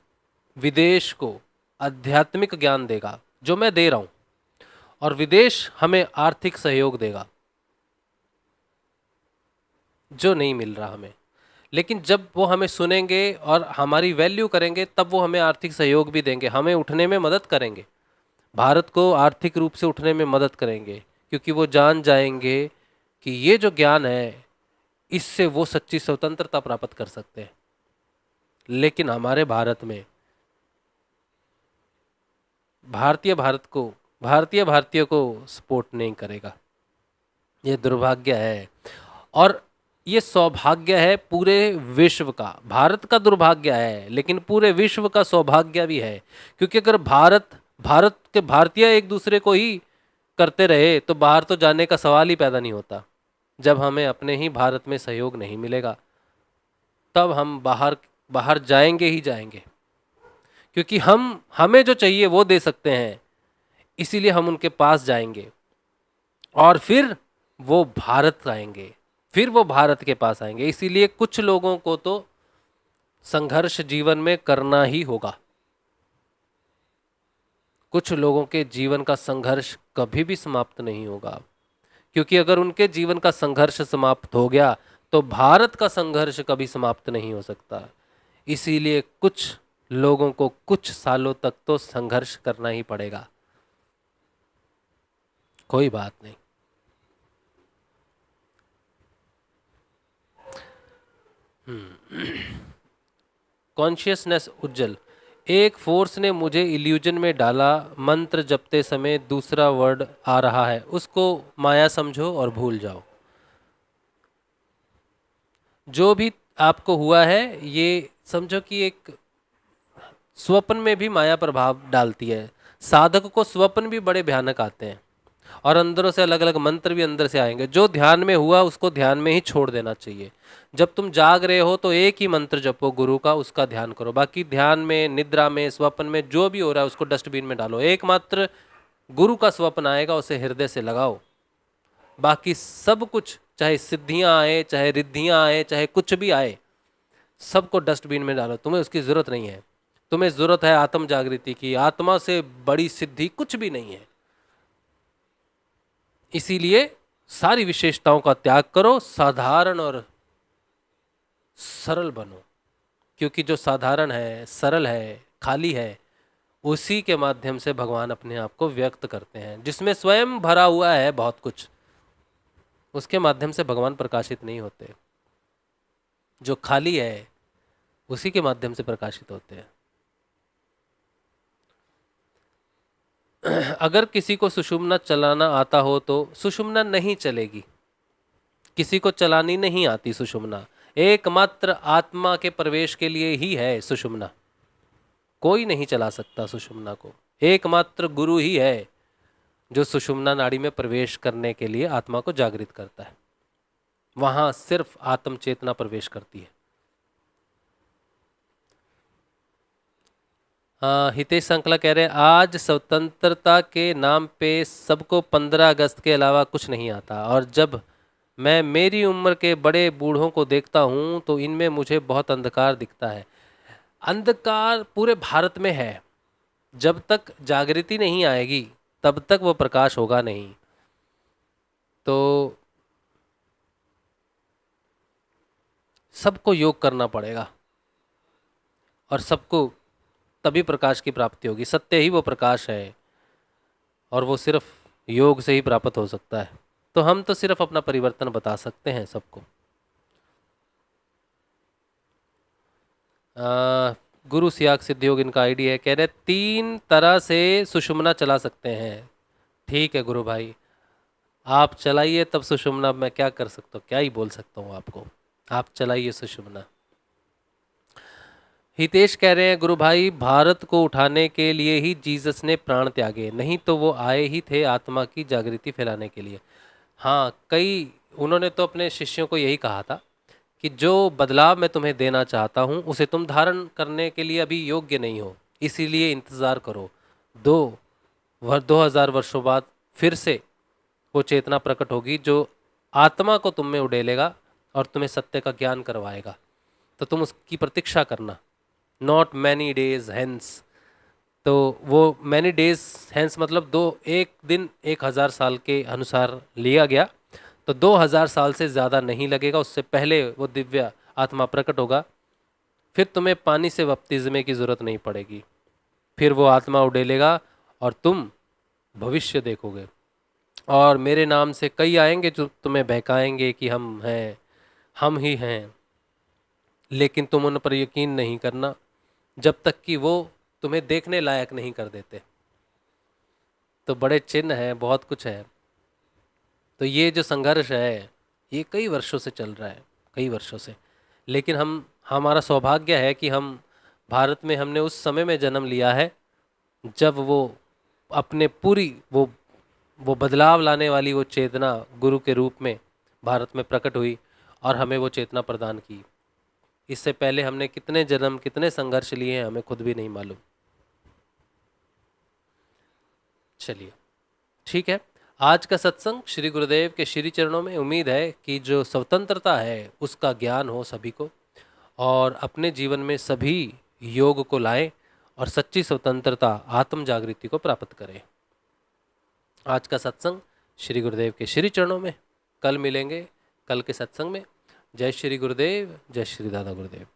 विदेश को आध्यात्मिक ज्ञान देगा जो मैं दे रहा हूँ, और विदेश हमें आर्थिक सहयोग देगा जो नहीं मिल रहा हमें। लेकिन जब वो हमें सुनेंगे और हमारी वैल्यू करेंगे तब वो हमें आर्थिक सहयोग भी देंगे, हमें उठने में मदद करेंगे, भारत को आर्थिक रूप से उठने में मदद करेंगे, क्योंकि वो जान जाएंगे कि ये जो ज्ञान है इससे वो सच्ची स्वतंत्रता प्राप्त कर सकते हैं। लेकिन हमारे भारत में भारतीय को सपोर्ट नहीं करेगा। ये दुर्भाग्य है और ये सौभाग्य है पूरे विश्व का। भारत का दुर्भाग्य है लेकिन पूरे विश्व का सौभाग्य भी है, क्योंकि अगर भारत के भारतीय एक दूसरे को ही करते रहे तो बाहर तो जाने का सवाल ही पैदा नहीं होता। जब हमें अपने ही भारत में सहयोग नहीं मिलेगा तब हम बाहर जाएंगे ही जाएंगे, क्योंकि हमें जो चाहिए वो दे सकते हैं, इसीलिए हम उनके पास जाएंगे और फिर वो भारत आएंगे, फिर वो भारत के पास आएंगे। इसीलिए कुछ लोगों को तो संघर्ष जीवन में करना ही होगा। कुछ लोगों के जीवन का संघर्ष कभी भी समाप्त नहीं होगा, क्योंकि अगर उनके जीवन का संघर्ष समाप्त हो गया तो भारत का संघर्ष कभी समाप्त नहीं हो सकता। इसीलिए कुछ लोगों को कुछ सालों तक तो संघर्ष करना ही पड़ेगा। कोई बात नहीं। कॉन्शियसनेस उज्जवल, एक फोर्स ने मुझे इल्यूजन में डाला, मंत्र जपते समय दूसरा वर्ड आ रहा है, उसको माया समझो और भूल जाओ। जो भी आपको हुआ है ये समझो कि एक स्वप्न में भी माया प्रभाव डालती है। साधक को स्वप्न भी बड़े भयानक आते हैं और अंदरों से अलग अलग मंत्र भी अंदर से आएंगे। जो ध्यान में हुआ उसको ध्यान में ही छोड़ देना चाहिए। जब तुम जाग रहे हो तो एक ही मंत्र जपो गुरु का, उसका ध्यान करो। बाकी ध्यान में, निद्रा में, स्वप्न में जो भी हो रहा है उसको डस्टबिन में डालो। एकमात्र गुरु का स्वप्न आएगा, उसे हृदय से लगाओ। बाकी सब कुछ, चाहे सिद्धियां आए, चाहे रिद्धियां आए, चाहे कुछ भी आए, सबको डस्टबिन में डालो। तुम्हें उसकी जरूरत नहीं है। तुम्हें जरूरत है आत्म जागृति की। आत्मा से बड़ी सिद्धि कुछ भी नहीं है। इसीलिए सारी विशेषताओं का त्याग करो, साधारण और सरल बनो, क्योंकि जो साधारण है, सरल है, खाली है, उसी के माध्यम से भगवान अपने आप को व्यक्त करते हैं। जिसमें स्वयं भरा हुआ है बहुत कुछ, उसके माध्यम से भगवान प्रकाशित नहीं होते। जो खाली है उसी के माध्यम से प्रकाशित होते हैं। अगर किसी को सुषुम्ना चलाना आता हो तो सुषुम्ना नहीं चलेगी। किसी को चलानी नहीं आती सुषुम्ना, एकमात्र आत्मा के प्रवेश के लिए ही है सुषुम्ना। कोई नहीं चला सकता सुषुम्ना को, एकमात्र गुरु ही है जो सुषुम्ना नाड़ी में प्रवेश करने के लिए आत्मा को जागृत करता है। वहां सिर्फ आत्म चेतना प्रवेश करती है। हितेश संकला कह रहे हैं आज स्वतंत्रता के नाम पे सबको 15 अगस्त के अलावा कुछ नहीं आता, और जब मैं मेरी उम्र के बड़े बूढ़ों को देखता हूँ तो इनमें मुझे बहुत अंधकार दिखता है। अंधकार पूरे भारत में है। जब तक जागृति नहीं आएगी तब तक वो प्रकाश होगा नहीं। तो सबको योग करना पड़ेगा और सबको तभी प्रकाश की प्राप्ति होगी। सत्य ही वो प्रकाश है और वो सिर्फ योग से ही प्राप्त हो सकता है। तो हम तो सिर्फ अपना परिवर्तन बता सकते हैं सबको। गुरु सियाग सिद्ध योग इनका आईडी है। कह रहे 3 तरह से सुषुम्ना चला सकते हैं। ठीक है गुरु भाई, आप चलाइए तब सुषुम्ना। मैं क्या कर सकता हूँ, क्या ही बोल सकता हूँ आपको। आप चलाइए सुषुम्ना। हितेश कह रहे हैं गुरु भाई भारत को उठाने के लिए ही जीसस ने प्राण त्यागे, नहीं तो वो आए ही थे आत्मा की जागृति फैलाने के लिए। हाँ, उन्होंने तो अपने शिष्यों को यही कहा था कि जो बदलाव मैं तुम्हें देना चाहता हूँ उसे तुम धारण करने के लिए अभी योग्य नहीं हो, इसीलिए इंतज़ार करो। 2000 वर्षों बाद फिर से वो चेतना प्रकट होगी जो आत्मा को तुम में उड़ेलेगा और तुम्हें सत्य का ज्ञान करवाएगा। तो तुम उसकी प्रतीक्षा करना। Not many days hence. तो वो मैनी डेज हैंस मतलब 1 दिन 1000 साल के अनुसार लिया गया, तो 2000 साल से ज़्यादा नहीं लगेगा। उससे पहले वो दिव्य आत्मा प्रकट होगा। फिर तुम्हें पानी से बपतिस्मे की ज़रूरत नहीं पड़ेगी। फिर वो आत्मा उड़ेलेगा और तुम भविष्य देखोगे। और मेरे नाम से कई आएंगे जो तुम्हें बहकाएंगे कि हम हैं, हम ही हैं, लेकिन तुम उन पर यकीन नहीं करना जब तक कि वो तुम्हें देखने लायक नहीं कर देते। तो बड़े चिन्ह हैं, बहुत कुछ है। तो ये जो संघर्ष है ये कई वर्षों से चल रहा है, कई वर्षों से। लेकिन हमारा सौभाग्य है कि हम भारत में हमने उस समय में जन्म लिया है जब वो अपने पूरी वो बदलाव लाने वाली वो चेतना गुरु के रूप में भारत में प्रकट हुई और हमें वो चेतना प्रदान की। इससे पहले हमने कितने जन्म, कितने संघर्ष लिए हैं हमें खुद भी नहीं मालूम। चलिए ठीक है, आज का सत्संग श्री गुरुदेव के श्री चरणों में। उम्मीद है कि जो स्वतंत्रता है उसका ज्ञान हो सभी को और अपने जीवन में सभी योग को लाएं और सच्ची स्वतंत्रता आत्म जागृति को प्राप्त करें। आज का सत्संग श्री गुरुदेव के श्री चरणों में। कल मिलेंगे कल के सत्संग में। जय श्री गुरुदेव, जय श्री दादा गुरुदेव।